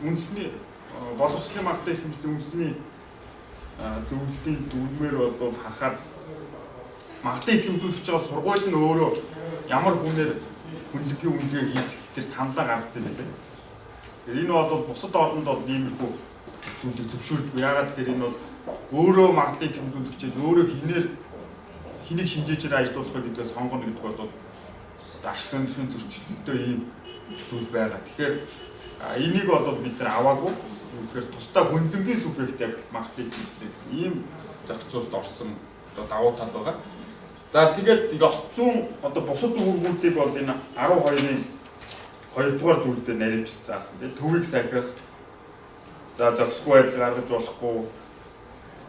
үндэсний боловсролын магадлалын хэмжээний үндэсний зөвлөлийн дүрмээр бол харахад магадлалын итгэмжлүүлж байгаа сургууль нь өөрөө ямар хүнээр хүндлэгийн үнэлгээ хийх тэр саналаа гаргадаг байлаа. Энэ бол бусад орнд бол иймэрхүү зүйлийг зөвшөөрдөг. Яагаад гэхээр энэ бол өөрөө магадлалын итгэмжлүүлэгчээс өөрөө хэнийг шинжээчээр ажилуулах гэдгээс сонгоно гэдэг бол одоо ашиг сонирхлын зөрчилтөй ийм зүйл байгаа. Тэгэхээр энийг бол бид нар аваагүй. Тэгэхээр тусдаа хүндлэнгийн субъект яг магадлалын итгэмжлэх гэсэн ийм зохицуулт орсон одоо давуу тал байгаа. За тэгээд ёс зүйн одоо бусад үүргүүдийг бол энэ 12-ын 2-дугаар зүйл дээр наривчлж заасан. Тэгээд төвийг сахих, за зохисгүй байдал гаргаж болохгүй,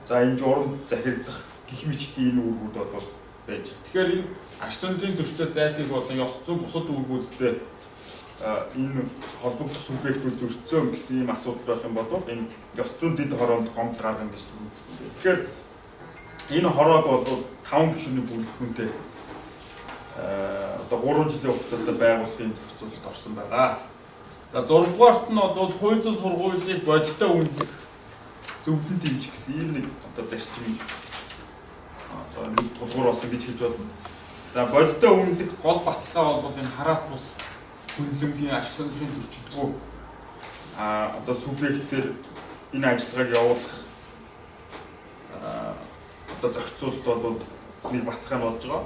за энэ журам захирагдах гэх мэтлийн энэ үүргүүд бол байж. Тэгэхээр энэ ашиг сонирхлын зөрчилөө зайлсхийх болон ёс зүйн бусад үүргүүдтэй энэ холбогдох субъектүүд зөрчсөн гэсэн ийм асуудал байх юм бол энэ ёс зүйн дэд хороонд гомдол гаргана гэж төгөлдсөн. Тэгэхээр энэ хороог бол 5 гишүүний бүрэлдэхүүнтэй одоо 3 жилийн хугацаанд байгуулахын зохицуулалт орсон байгаа. За 6 дугаарт нь бол хууль зүйн сургуулийг бодиттой үнэлэх зөвлөлт дэмжих гэсэн ийм нэг одоо зарчим одоо нэг тулгуур болсон гэж хэлж байна. За бодиттой үнэлэх гол баталгаа бол энэ хараат бус хүнлэнгийн ашиг сонирхлын зөрчилдгөө одоо субъектээр энэ ажиллагааг явуулах одоо зохицуулалт бол нэг баталгаа нь болж байгаа.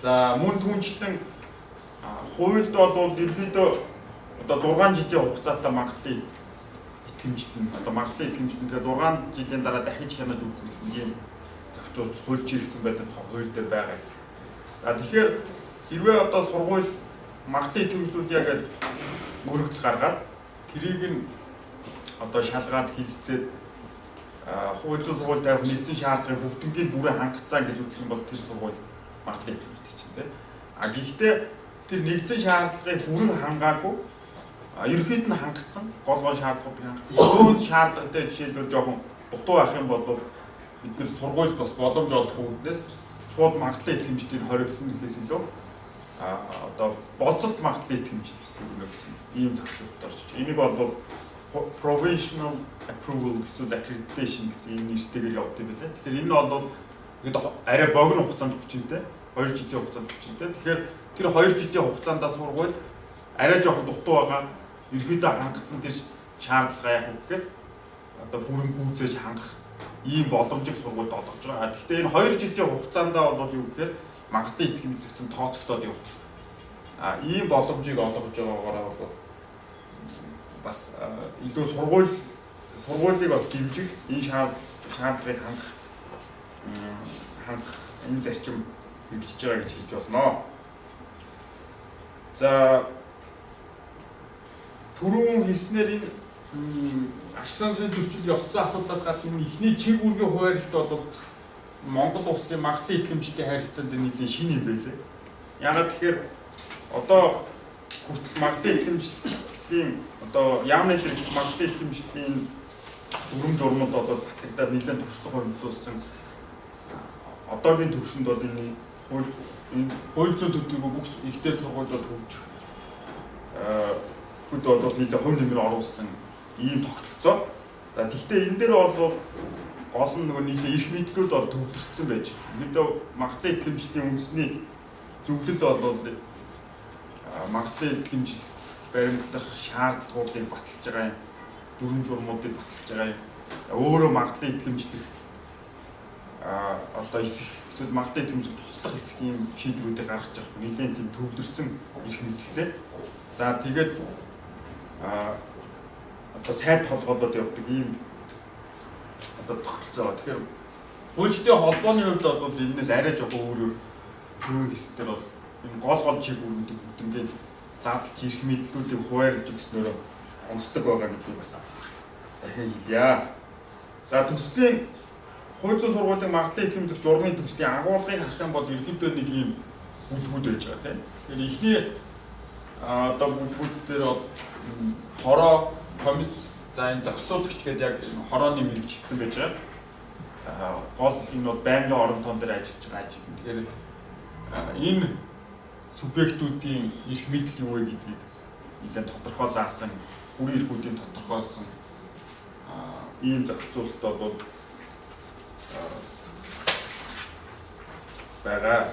За мөн түнчлэн хуульд бол ерөнхийдөө одоо 6 жилийн хугацаатай магадлалын итгэмжлэн одоо магадлалын итгэмжлэн тэгээ 6 жилийн дараа дахиж хянаж үзэх гэсэн ийм тул хууль чирэгдсэн байдаг хууль дээр байгаа. За тэгэхээр хэрвээ одоо сургууль магадлал идэвхжүүлэлт яг мөрөгдөл гаргаад тэрийг нь одоо шалгаад хилцээд хууль зүйн сургууль тавих нэгдсэн шаардлагыг бүгднийг бүрэн хангацсан гэж үзэх юм бол тэр сургууль магадлал идэвхжүүлэлт чинь тийм. Гэхдээ тэр нэгдсэн шаардлагыг бүрэн хангаагүй ерөнхийд нь хангацсан, гол шаардлагыг хангацсан. Өөр шаардлагатай жишээлбэл жоохон дутуу байх юм бол бид нэр сургуульд бас боломж олох үүднээс шууд магадлал идэвхжүүлэлтийг хориглоно гэхээс илүү одоо болцолт магадлал идэвхжүүлэлт өгнө гэсэн ийм зохицуулалт орж иж. Энийг бол provisional approval эсвэл accreditation гэсэн ийм нэртэйгээр явуулдаг байлаа. Тэгэхээр энэ бол арай богино хугацаанд хүчинтэй, 2 жилийн хугацаанд хүчинтэй. Тэгэхээр тэр 2 жилийн хугацаанд сургууль арай жоохон дутуу байгаа ерөөдөө хангацсан тэр шаардлага яах вэ гэхээр одоо бүрэн гүйцээж хангах ийм боломжийг сургуульд олгож байгаа. Гэхдээ энэ 2 жилийн хугацаанд бол юу гэхээр магадлал идэвхжүүлэгдсэн тооцогдоод явах. Ийм боломжийг олгож байгаагаараа бол бас илүү сургуулийг бас дэмжих энэ шаардлагыг хангах энэ зарчим хэрэгжиж байгаа гэж хэлж болно. За түрүүн хэлснээр энэ ашиг сонирхлын зөрчил ёс зүйн асуудлаас гадна эхний чиг үүргийн хуваарлт бол Монгол улсын магадлал идэвхжүүлэлтийн харилцаанд нэлийн шинэ юм байлээ. Яагаад тэгэхээр одоо хүртэл магадлал идэвхжүүлэлтийн одоо яамны магадлал идэвхжүүлэлтийн дүрм журмууд бол батлагдаад нэлээд туршлага хөрвүүлсэн. Одоогийн төвшөнд бол энэ хууль зүйн төдийгүй бүх ихтэй сургуулиуд хөгжих хэд бол нэлээд хувь нэмэр оруулсан ийм тогтолцоо. За тэгвэл энэ дээр бол гол нь нөгөө нийлээ эрх мэдлүүд бол төвлөрсөн байж. Ердөө магадлал идэвхжүүлэлтийн үндэсний зөвлөл бол магадлал идэвхжүүлэлт баримтлах шаардлагуудыг баталж байгаа юм. Дүрм журмуудыг баталж байгаа юм. За өөрөө магадлал идэвхжүүлэх одоо эсвэл магадлал идэвхжүүлэх туслах хэсэг юм шийдвэрүүдийг гаргаж байгаа. Нийлээ тийм төвлөрсөн эрх мэдлэлтэй. За тэгээд одоо сайд толгоолоод явдаг ийм одоо тогтолцоо. Тэгэхээр хуульчдын холбооны хувьд бол энэс арай жоохон өөрөөр төвийн хэсгээр бол энэ гол чиг үүргүүдийг бүгднийг задлж ирэх мэдлүүдийг хуваарлаж өгснөөр онцлог байгаа гэдгийг бас дахин хэлье. За төслийн хууль зүйн сургуулийн магадлал идэвхжүүлэх журмын төслийн агуулгыг харах юм бол ерөнхийдөө нэг ийм бүлгүүд байж байгаа тийм. Тэгэхээр эхний одоо бүлгүүд дээр бол хороо, комисс, за энэ зохицуулагч гэдэг яг хорооны мэргэжилтэн байж байгаа. Гол энэ бол байнгын орон тоон дээр ажиллаж байгаа ажил. Тэгэхээр энэ субъектүүдийн эрх мэдэл юу вэ гэдгийг нэлээд тодорхой заасан, бүрийн эрхүүдийн тодорхойлсон ийм зохицуулалт бол байгаа.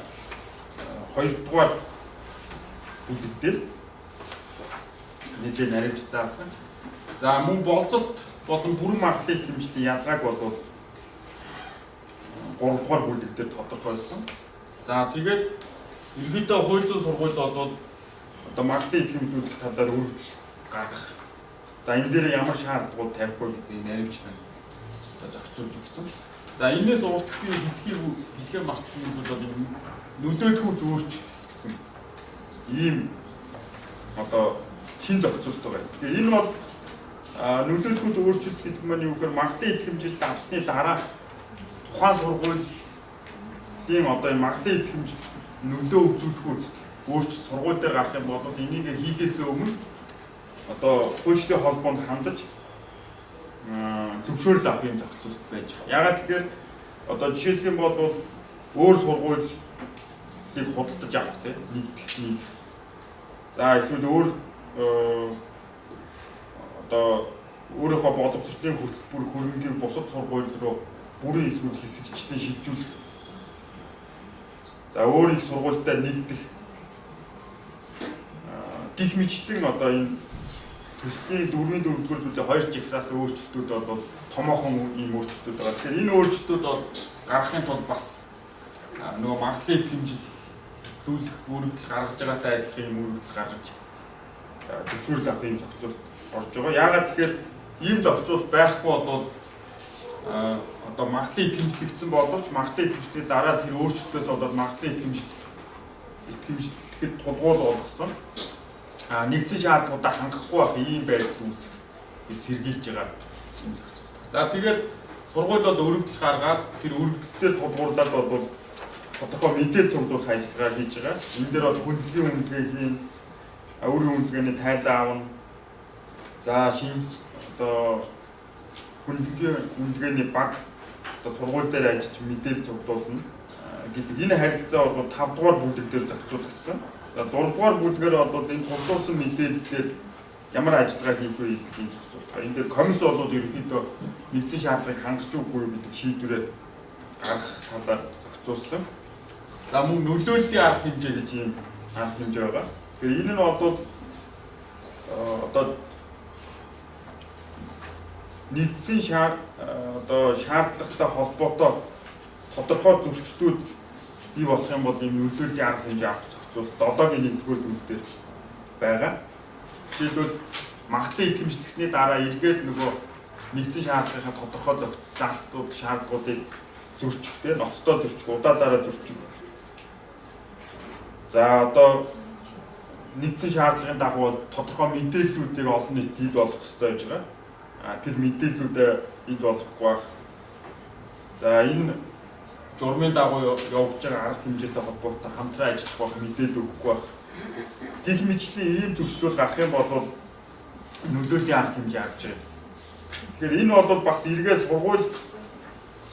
Хоёрдугаар бүлэг дээр нэлээд наривч заасан. За мөн болцолт болон бүрэн магадлал идэвхжүүлэлтийн ялгааг бол 3 дугаар бүлэг дээр тодорхойлсон. За тэгээд ерөнхийдөө хууль зүйн сургуульд бол одоо магадлал идэвхжүүлэх талаар үргэлж гаргах. За энэ дээр ямар шаардлагууд тавих вэ гэдгийг наривчлан одоо зохицуулж өгсөн. За энэс урт би хэлхээ мартсан юм бол энэ нөлөөлөхүй зөөрч гэсэн ийм одоо шин зохицуулалт байгаа. Тэгэхээр энэ бол нөлөөлөхүй зөөрчл гэдэг нь юу гэхээр магадлал идэвхжүүлэлт авсны дараа тухайн сургуулийн одоо энэ магадлал идэвхжүүлэлт нөлөө үзүүлэхүүц өөрчлөлт сургууль дээр гарах юм бол энийг хийхээс өмнө одоо хуульчдын холбоонд хандаж зөвшөөрөл авах юм зохицуулалт байж байгаа. Яагаад тэгэхээр одоо жишээлх юм бол өөр сургуулийг худалдаж авах тийм нэгдэх. За эсвэл өөр одоо өөрийнхөө боловсролын хөтөлбөр хөрөнгийг бусад сургууль руу бүрэн эсвэл хэсэгчлэн шилжүүлэх. За өөр их сургуультай нэгдэх гих мэтлэн одоо энэ төслийн 4-р зүйлийн 2 жигсаас өөрчлөлтүүд бол томоохон ийм өөрчлөлтүүд байгаа. Тэгэхээр энэ өөрчлөлтүүд бол гаргахын тулд бас нөгөө магадлал идэвхжүүлэх үүрэгдэл гаргаж байгаатай адилхан ийм үүрэгдэл гаргаж зөвшөөрөл авах ийм зохицуулалт орж байгаа. Яагаад тэгэхээр ийм зохицуулалт байхгүй бол одоо магадлал итгэмжлэгдсэн боловч магадлал итгэмжлэгийн дараа тэр өөрчлөлтөөс болоод магадлал итгэмжлэхэд тулгуур болгосон нэгдсэн шаардлагуудаа хангахгүй байх ийм байдал үүсэх сэргийлж байгаа юм зөвхөн. За тэгээд сургуулиуд өргөдөл гаргаад тэр өргөдөлтөөр тулгуурлаад бол тодорхой мэдээлэл цуглуулах ажиллагаа хийж байгаа. Энэ дээр бол хүндэтгэлийн үнэлгээ хийн, өөрийн үнэлгээний тайлан авна. За шинэ одоо хүндэтгэлийн баг одоо сургууль дээр ажиллаж мэдээлэл цуглуулна гэдэг энэ харилцаа бол 5 дугаар бүлэг дээр зохицуулагдсан. За 6 дугаар бүлгээр бол энэ цуглуулсан мэдээлэл дээр ямар ажиллагаа хийх вэ гэдгийг зохицуулдаг. Энэ дээр комисс бол ерөнхийдөө нэгдсэн шаардлагыг хангаж өггүй гэдэг шийдвэрээ гаргах талаар зохицуулсан. За мөн нөлөөллийн арга хэмжээ гэж ийм арга хэмжээ байгаа. Тэгэхээр энэ нь бол одоо нэгдсэн шаардлагатай холбоотой тодорхой зөрчилдүүд бий болох юм бол ийм нөлөөллийн арга хэмжээ авах зохицуулалт 7-гийн 1-р зүйл дээр байгаа. Жишээлбэл магадлал итгэмжлэгсний дараа эргээд нөгөө нэгдсэн шаардлагын тодорхой залтууд шаардлагуудыг зөрчих те ноцтой зөрчих удаадараа зөрчих. За одоо нэгдсэн шаардлагын дагуу тодорхой мэдээллүүдийг олон нийтэд ил болгох хэрэгтэй гэж байгаа. Тэр мэдээллүүдээ ил болгохгүй байх. За энэ журмын дагуу явж байгаа арга хэмжээтэй холбоотой хамтран ажиллах байх мэдээлэл өгөхгүй байх. Гэх мэтлийн ийм зөвчлөл гарах юм бол нөлөөллийн арга хэмжээ авч байгаа. Тэгэхээр энэ бол бас эргээд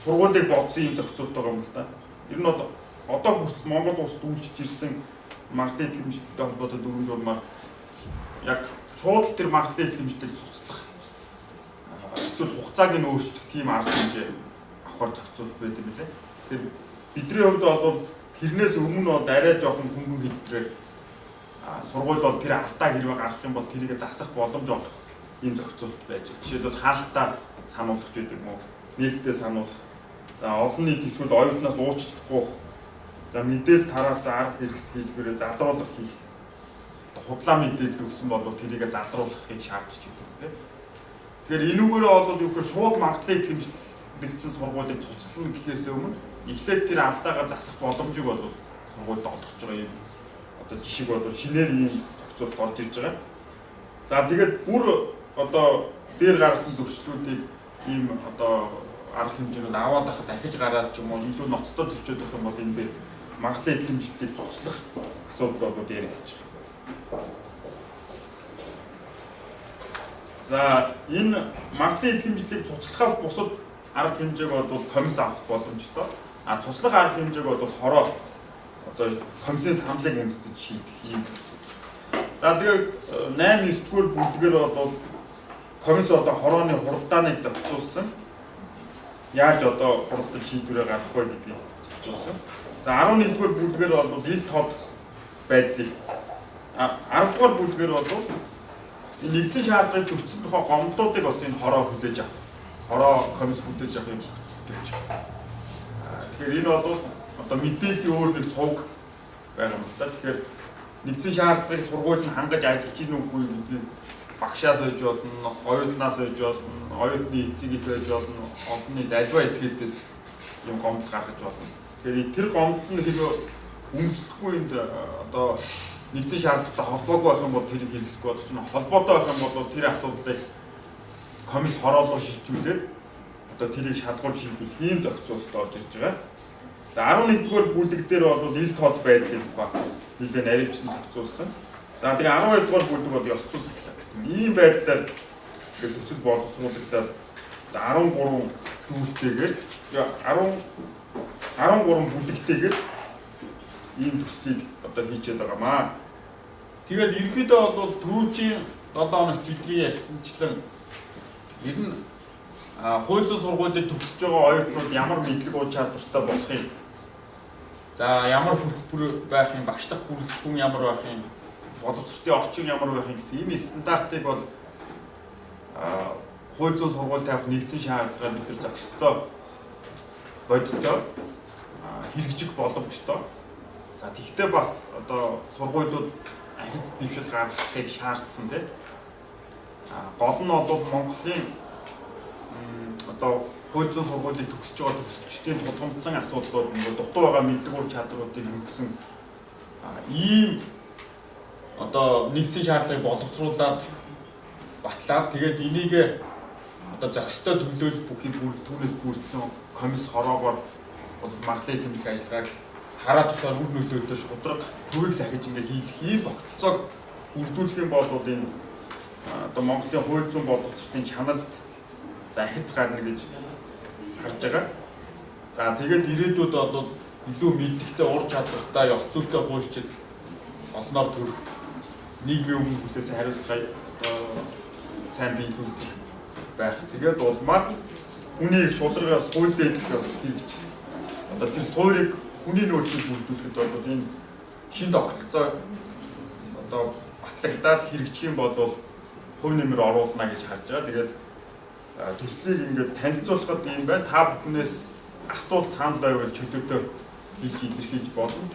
сургуулийг бодсон юм зохицуулт байгаа юм л да. Ер нь бол одоо хүртэл Монгол улсад үйлчилж ирсэн магадлал итгэмжлэлтэй холбоотой дүрм журмаар яг шууд тэр магадлал итгэмжлэлийг цуцлах эсвэл хугацааг нь өөрчлөх тийм арга хэмжээ авахар зохицуулт байдаг юм лээ. Тэгэхээр бидний хувьд бол тэрнээс өмнө бол арай жоохон хөнгөн хэлбэрээр сургууль бол тэр алдаа хэрвээ гарах юм бол тэрийг засах боломж олох ийм зохицуулт байж. Жишээлбэл хаалтаа сануулгах гэдэг юм уу? Нээлттэй сануулгах. За олон нийт эсвэл оюутнаас уучлахгүй. За мэдээлэл тараасан арга хэрэгслэлээр залруулах хийх. Худлаа мэдээлэл өгсөн бол тэрийг залруулахыг шаардж байдаг тийм. Тэгэхээр энүүгээрээ бол юу гэхээр шууд магадлал итгэмжлэгдсэн сургуулийг цуцлах гэхээс өмнө эхлээд тэр алдаагаа засах боломжийг бол сургуульд олгож байгаа юм. Одоо жишээ бол шинээр ийм зохицуулт орж ирж байгаа. За тэгээд бүр одоо дээр гаргасан зөрчлүүдийг ийм одоо арга хэмжээнүүд аваад байхад дахиж гараад ч юм уу илүү ноцтой зөрчиж өгөх юм бол энэ дээр магадлал итгэмжлэлийг цуцлах асуудал бол яриад байж байгаа. За энэ магадлал итгэмжлэлийг цуцлахаас бусад арга хэмжээг бол комисс авах боломжтой. Цуцлах арга хэмжээг бол хороо одоо комиссийн саналыг үндэслэж шийдэх юм. За тэгээд 8-9-р бүлгээр бол комисс одоо хорооны хуралдааныг зохицуулсан. Яаж одоо хуралдаж шийдвэрээ гаргах вэ гэдгийг зохицуулсан. За 11-р бүлгээр бол ил тод байдлыг 10-р бүлгээр бол нэгдсэн шаардлагыг зөрчсөн тухай гомдлуудыг бас энэ хороо хүлээж авах. Хороо комисс хүлээж авах юм зохицуулж байгаа. Тэгэхээр энэ бол одоо мэдээллийн өөр нэг сувг байгаа юм л да. Тэгэхээр нэгдсэн шаардлагыг сургууль нь хангаж ажиллаж ийн үгүй гэдгийг багшаас ойж болно, оюутнаас ойж болно, оюутны эцэг их байж болно, олонний альва этгээдээс юм гомдол гаргаж болно. Тэгэхээр тэр гомдол нь хэрвээ үндэслэхгүй энд одоо нэгдсэн шаардлагатай холбоогүй байх юм бол тэрийг хэрэгсэхгүй болох чинь холбоотой байх юм бол тэр асуудлыг комисс хороолоо шилжүүлээд одоо тэрийг шалгуулж шийдвэрлэх ийм зохицуулалт орж ирж байгаа. За 11-р бүлэг дээр бол ил тод байдлын тухай нэлээд наривчлан зохицуулсан. За тэгээ 12-р бүлэг бол ёс зүйн сахилга гэсэн ийм байдлаар төсөл боловсруулагдаад 13 зүйлтэйгээр 13 бүлэгтэйгээр ийм төслийг одоо хийчихэд байгаамаа. Тэгээд ерөнхийдөө бол түрүүчийн 7 хоногт бидний ярьсанчлан ер нь хууль зүйн сургуулийг төгсөж байгаа оюутнууд ямар мэдлэг уж чадвартай болох юм. За ямар хөтөлбөр байх юм, багшлах бүрэлдэхүүн ямар байх юм, боловсролын орчин ямар байх юм гэсэн ийм стандартыг бол хууль зүйн сургууль тавих нэгдсэн шаардлагаар бид нар зохистой бодиттой хэрэгжих боломжтой. За тэгвэл бас одоо сургуулиуд ахиц дэвшил гаргахыг шаардсан тийм. Гол нь бол Монголын одоо хууль зүйн сургуулийг төгсөж байгаа төгсөгчдийн тулгамдсан асуудлууд нөгөө дутуу байгаа мэдлэг ур чадруудыг хөгсөн ийм одоо нэгдсэн шаардлагыг боловсруулад батлаад тэгээд энийг одоо зохистой төлөөлөл бүхий түүнээс бүрдсэн комисс хороогоор магадлалын тэмдэг ажиллагааг хараад тусаар үр нөлөөтэй шудраг хөвийг сахиж ингээ хийх ийм тогтолцоог бүрдүүлэх юм бол энэ одоо Монголын хууль зүйн боловсролын чаналд дахиж гарна гэж харж байгаа. За тэгээд ирээдүйд бол илүү мэдлэгтэй ур чадвартай ёс зүйтэй хуульчид олноор төрөх нийгмийн өмнө хүлээсэн хариуцлагыг сайн биелүүлэх байх. Тэгээд улмаар хүний их шударгаас хууль дэдлэх бас хийж одоо тэр суурийг хүний нөөцөд бүрдүүлэхэд бол энэ шин тогтолцоо одоо батлагдаад хэрэгжих юм бол хувь нэмэр оруулна гэж харж байгаа. Тэгээд төслийг ингээд танилцуулахад юм байна. Та бүхнээс асуулт цаана байвал чөлөөтэй хийж илэрхийлж болно.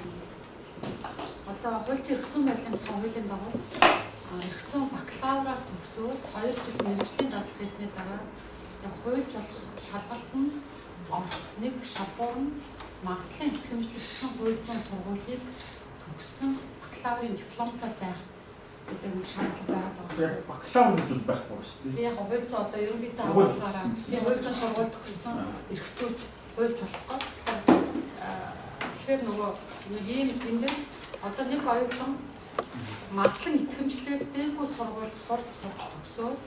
Одоо хууль эрх зүйн байдлын тухай хуулийн дагуу эрх зүйн бакалавраар төгсөөд 2 жил мэргэжлийн дадлага хийсний дараа хуульч болох шалгалт нь нэг шалгуур нь магадлалын итгэмжлэгдсэн хууль зүйн сургуулийг төгссөн бакалаврын дипломтой байх гэдэг нэг шаардлага байгаа даа. Бакалавр гэж байхгүй шүү дээ. Би яг хууль зүйн одоо ерөнхийдөө агуулгаараа хууль зүйн сургууль төгссөн эрх зүйч хуульч болох гэдэг. Тэгэхээр нөгөө нэг ийм эндээс одоо нэг оюутан магадлалын итгэмжлэгдээгүй сургуульд сурч төгсөөд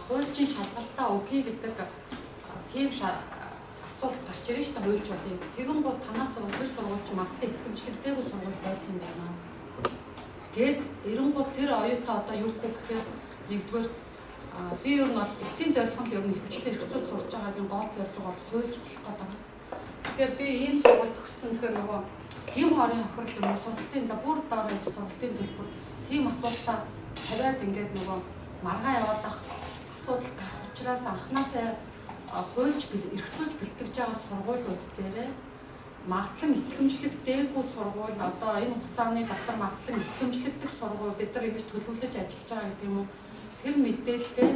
хуульчийн шалгалтаа өгье гэдэг тийм асуулт гарч ирж та хуульч болъё. Тэгэн гоо танаас тэр сургуульч магадлалын итгэмжлэгдээгүй сургууль байсан юм байна. Гэт эренгууд тэр оюутан одоо юу гэхээр нэгдүгээр би ер нь бол эцсийн зорилго нь ер нь хөгжлийн эрх зүйд сурж байгаагийн гол зорилго бол хуульч болох гэдэг. Тэгэхээр би ийм сургууль төгссөн тэгэхээр нөгөө тийм хорийн хохирол юм уу сургалтын за бүр дараа иж сургалтын төлбөр тийм асуудал тавиад ингээд нөгөө маргаа явуулах асуудал гарах учраас анханасаа хуульч эрх зүйч бэлтгэж байгаа сургуулиуд дээр магадлан итгэмжлэгдээгүй сургууль одоо энэ хугацааны дотор магадлан итгэмжлэгдэх сургууль бид нар ингэж төлөвлөж ажиллаж байгаа гэдэг юм уу тэр мэдээлэлээ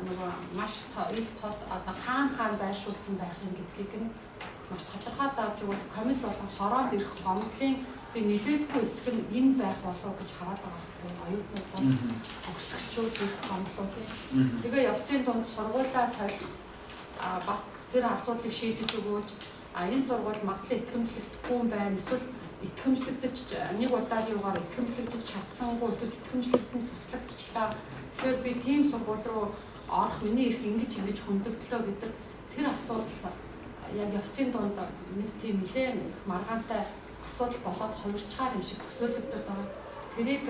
нөгөө маш их тод одоо хаана байршуулсан байх юм гэдгийг нь маш тодорхой зааж өгвөл комисс болон хороонд ирэх гомдлын би нэлээдгүй эсрэг нь энэ байх болов гэж хараад байгаа хэрэг оюутнуудаас төгсөгчүүд их гомдлоо тийм. Тэгээ явцын дунд сургуулаа солих бас тэр асуудлыг шийдэж өгөөч энэ сургууль магадлал итгэмжлэгдэхгүй юм байна эсвэл итгэмжлэгдэж нэг удаагийн угаар итгэмжлэгдэж чадсангүй эсвэл итгэмжлэгдэн цуцлагдчихлаа. Тэгэхээр би тийм сургууль руу орох миний эрх ингэж хөндөгдлөө гэдэг тэр асуудал яг явцын дунд нэг тийм нэлээд их маргаантай асуудал болоод хувирчгаар юм шиг төсөөлөгдөд байгаа. Тэрийг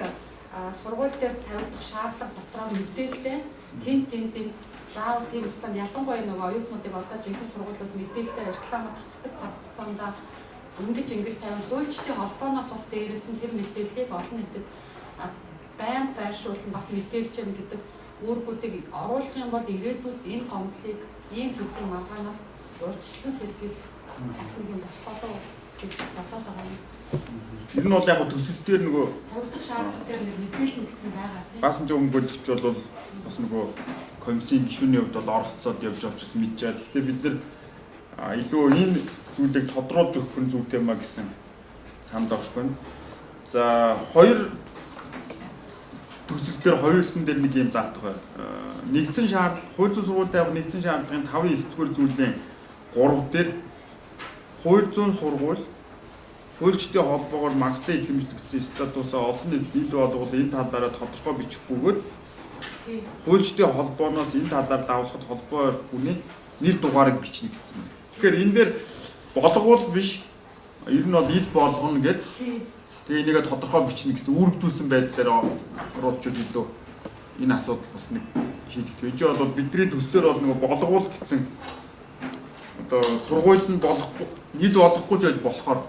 сургууль дээр тавигдах шаардлага дотроо мэдээлэлээ тэн заавал тийм хугацаанд ялангуяа нөгөө оюутнуудыг одоо жинхэнэ сургуулиуд мэдээлэлээ реклама цацдаг цаг хугацаанд ингэж тавин хуульчдын холбооноос бас дээрээс нь тэр мэдээллийг олон нийтэд байнга байршуулна бас мэдээлж яах гэдэг үүргүүдийг оруулах юм бол ирээдүйд энэ гомдлыг ийм төрлийн маргаанаас урьдчилан сэргийлэх бас нэг юм болох болов гэж бодоод байгаа юм. Ер нь бол яг төсөл дээр нөгөө тавигдах шаардлага дээр мэдээлэл гэсэн байгаа тийм. Баасан ч өнгөлөгч бол бас нөгөө комиссийн гишүүний хувьд бол оролцоод явж авчихсан мэдж байгаа. Гэхдээ бид нар илүү энэ зүйлийг тодруулж өгөх нь зүйтэй маа гэсэн санд орж байна. За хоёр төсөл дээр хоёулын дээр нэг юм залт байгаа. Нэгдсэн шаардлага, хууль зүйн сургуульд авах нэгдсэн шаардлагын 5-9 зүйлийн 3 дээр хууль зүйн сургууль хуульчдын холбоогоор магадлалын итгэмжлэгдсэн статусаа олон нийтэд ил болгоод энэ талаараа тодорхой бичих бөгөөд хуульчдын холбооноос энэ талаар давлахад холбоо хүний нэр дугаарыг бичнэ гэсэн юм. Тэгэхээр энэ дээр болгоул биш ер нь бол ил болгоно гэдэг. Тэгээ энийгээ тодорхой бичнэ гэсэн үүрэгжүүлсэн байдлаар оруулчуд илүү энэ асуудал бас нэг шийдэгдэх. Энд чинь бол бидний төслөөр бол нэг болгоул гэсэн одоо сургууль нь болохгүй ил болохгүй ч байж болохоор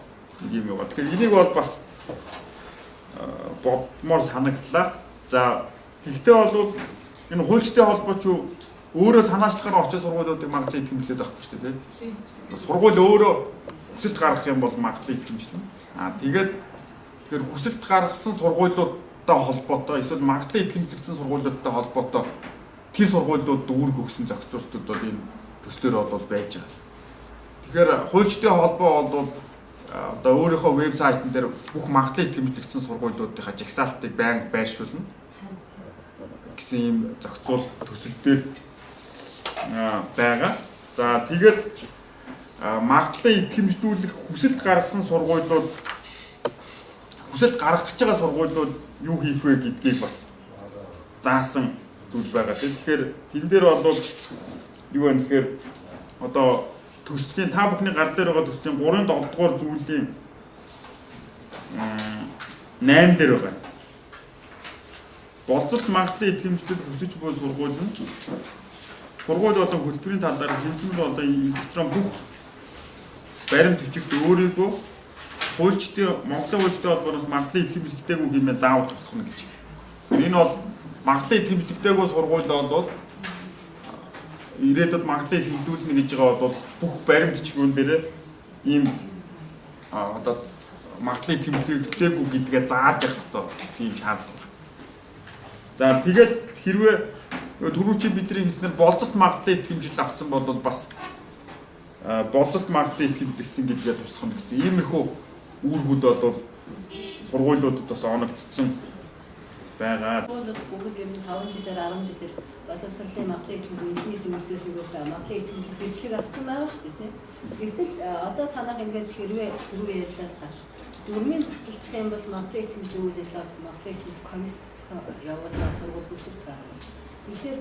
нэг юм байгаа. Тэгэхээр энийг бол бас бодмоор санагдлаа. За гэхдээ бол энэ хуульчдын холбоо ч өөрөө санаачлахаар очиж сургуулиудыг магадлалын итгэмжлээд байхгүй шүү дээ, тийм. Сургууль өөрөө хүсэлт гаргах юм бол магадлалын итгэмжлэнэ. Тэгэхээр хүсэлт гаргасан сургуулиудтай холбоотой эсвэл магадлалын итгэмжлэгдсэн сургуулиудтай холбоотой тэр сургуулиудад үүрэг өгсөн зохицуултууд бол энэ төслөр бол байж байгаа. Тэгэхээр хуульчдын холбоо бол одоо өөрийнхөө вебсайтн дээр бүх магадлал итгэмжлэгдсэн сургуулиудынхаа жагсаалтыг байнга байршуулна гэсэн ийм зохицуул төсөл дээр байгаа. За тэгээд магадлал итгэмжлүүлэх хүсэлт гаргасан сургуулиуд хүсэлт гаргах гэж байгаа сургуулиуд юу хийх вэ гэдгийг бас заасан зүйл байгаа. Тэгэхээр тэн дээр бол юу вэ гэхээр одоо төслийн та бүхний гар дээр байгаа төслийн 3-7 дугаар зүйлийн 8 дээр байгаа. Болцолт магадлалын итгэмжлэл хүсэж буй сургууль нь сургууль болон хөтөлбөрийн талаар хэмжүүл одоо электрон бүх баримт бичигт өөрийгөө хуульчдын Монголын хуульчдын холбооноос магадлалын итгэмжлэгтэйг хэмээн заавал тусгана гэж. Энэ бол магадлалын итгэмжлэгтэйг сургууль бол ирээдүйд магадлалыг тэмдэглэнэ гэж байгаа бол бүх баримт бичгүүн дээр ийм одоо магадлалыг тэмдэглэхгүй гэдгээ зааж явах хэрэгтэй юм шаардлага. За тэгээд хэрвээ түрүүчийн бидний хэлснээр болцолт магадлалыг тэмдэглэл авсан бол бас болцолт магадлалыг тэмдэглэсэн гэдгээ тусгана гэсэн иймэрхүү үүргүүд бол сургуулиудад бас оногдсон байгаа. Бүгд ер нь 5 жилээр 10 жилээр боловсролын магадлалын эзний зөвлөлөөс магадлалын итгэмжлэг бичлэг авсан байгаа шүү дээ тийм. Гэтэл одоо танах ингээд хэрвээ түрүү ярьлаа та дөрмийн баталчих юм бол магадлалын итгэмжлэг үйл ажиллагаа магадлалын итгэмжлэг комисс явуулаад сургууль хүсэлт гаргана. Тэгэхээр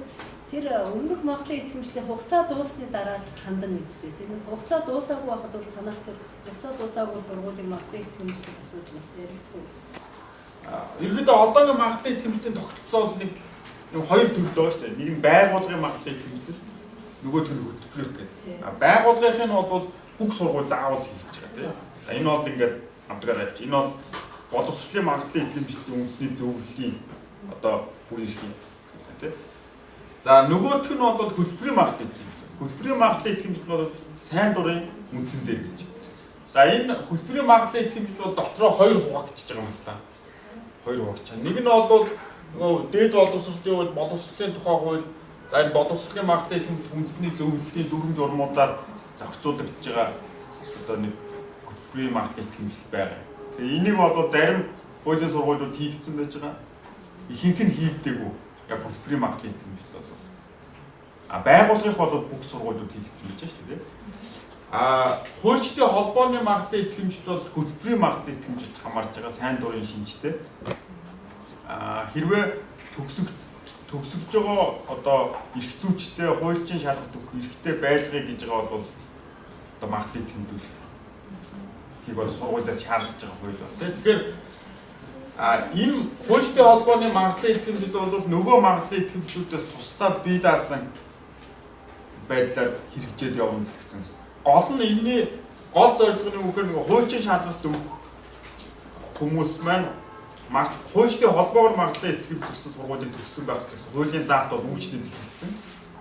тэр өмнөх магадлалын итгэмжлэлийн хугацаа дуусны дараа хандан мэддэг тийм. Хугацаа дуусаагүй байхад бол танах тэр хугацаа дуусаагүй сургуулийн магадлалын итгэмжлэг асуудал бас яригдахгүй. Ерөнхийдөө одоогийн магадлалын итгэмжлэлийн тогтолцоо бол нэг хоёр төрөл байгаа шүү дээ. Нэг нь байгууллагын магадлалын итгэмжлэл, нөгөө төр хөтөлбөрийнх гэдэг. Байгууллагынх нь бол бүх сургууль заавал хийж байгаа тийм. Энэ бол ингээд хамтгаар авч. Энэ бол боловсролын магадлалын итгэмжлэлийн үндэсний зөвлөлийн одоо бүр ирэх юм тийм. За нөгөөх нь бол хөтөлбөрийн магадлалын итгэмжлэл. Хөтөлбөрийн магадлалын итгэмжлэл бол сайн дурын үндсэн дээр гэж. За энэ хөтөлбөрийн магадлалын итгэмжлэл бол дотроо хоёр хуваагдчихж байгаа юм л та. Хоёр хуваагдж байгаа. Нэг нь бол нөгөө дээд боловсролын үед боловсролын тухай хууль, за энэ боловсролын магадлалын итгэмжлэл үндэсний зөвлөлийн дүрм журмуудаар зохицуулагдж байгаа одоо нэг хөтөлбөрийн магадлалын итгэмжлэл байгаа. Тэгээ энийг бол зарим хуулийн сургуулиуд хийгдсэн байж байгаа. Ихэнх нь хийгдээгүй. Яг хөтөлбөрийн магадлалын итгэмжлэл бол байгууллагынх бол бүх сургуулиуд хийгдсэн байж байгаа шүү дээ. Хуульчдын холбооны магадлалын итгэмжлэл бол хөтөлбөрийн магадлалын итгэмжлэлд хамаарж байгаа сайн дурын шинжтэй. Хэрвээ төгсөж байгаа одоо эрх зүйчтэй хуульчийн шалгалт өгөх эрхтэй байлгыг гэж байгаа бол одоо магадлалыг тэмдэглэх хийг бол сургуулиас шаардж байгаа хууль байна. Тэгэхээр энэ хуульчдын холбооны магадлалын итгэмжлэл бол нөгөө магадлалын итгэмжлүүдээс тусдаа бие даасан байдлаар хэрэгжээд явна гэсэн. Гол нь энэний гол зорилгын үгээр нэг хуульчийн шалгалт өгөх хүмүүс маань хуульчдын холбоогоор магадлалын итгэмжлэл гэсэн сургуулийг төгссөн байх гэсэн. Хуулийн заалт бол үүчтэд хэлсэн.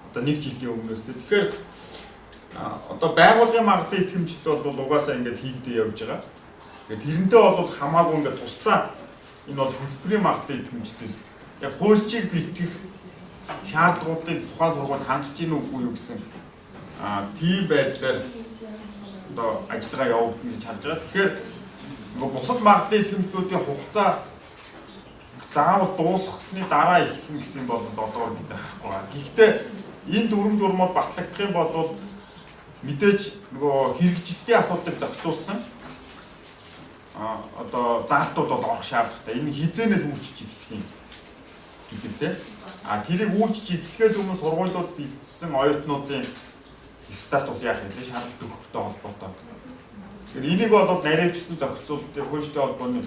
Одоо 1 жилийн өмнөөс. Тэгэхээр одоо байгууллагын магадлалын итгэмжлэл бол угаасаа ингээд хийгдээ явж байгаа. Тэгээд тэрнтэй бол хамаагүй ингээд тусдаа энэ бол хөтөлбөрийн магадлалын итгэмжлэл. Яг хуульчийг бэлтгэх шаардлагуудыг тухайн сургууль хангаж ийн үгүй юу гэсэн тийм байдлаар одоо ажиллагаа явуулна гэж харж байгаа. Тэгэхээр нөгөө бусад магадлалын итгэмжлэлүүдийн хугацаа заавал дуусгасны дараа эхэлнэ гэсэн бол одоо бид харахгүй байна. Гэхдээ энэ дүрм журмууд батлагдах юм бол мэдээж нөгөө хэрэгжилтийн асуудлыг зохицуулсан одоо заалтууд бол орох шаардлагатай. Энэ хизээнээс үүсч эхлэх юм гэдэг тийм. Тэрийг үүсч эхлэхээс өмнө сургуулиуд бэлдсэн оюутнуудын статус яах вэ? Шаардлага өгөхтэй холбоотой. Тэгэхээр энийг бол наривчсан зохицуулалтын хуульчдын холбооны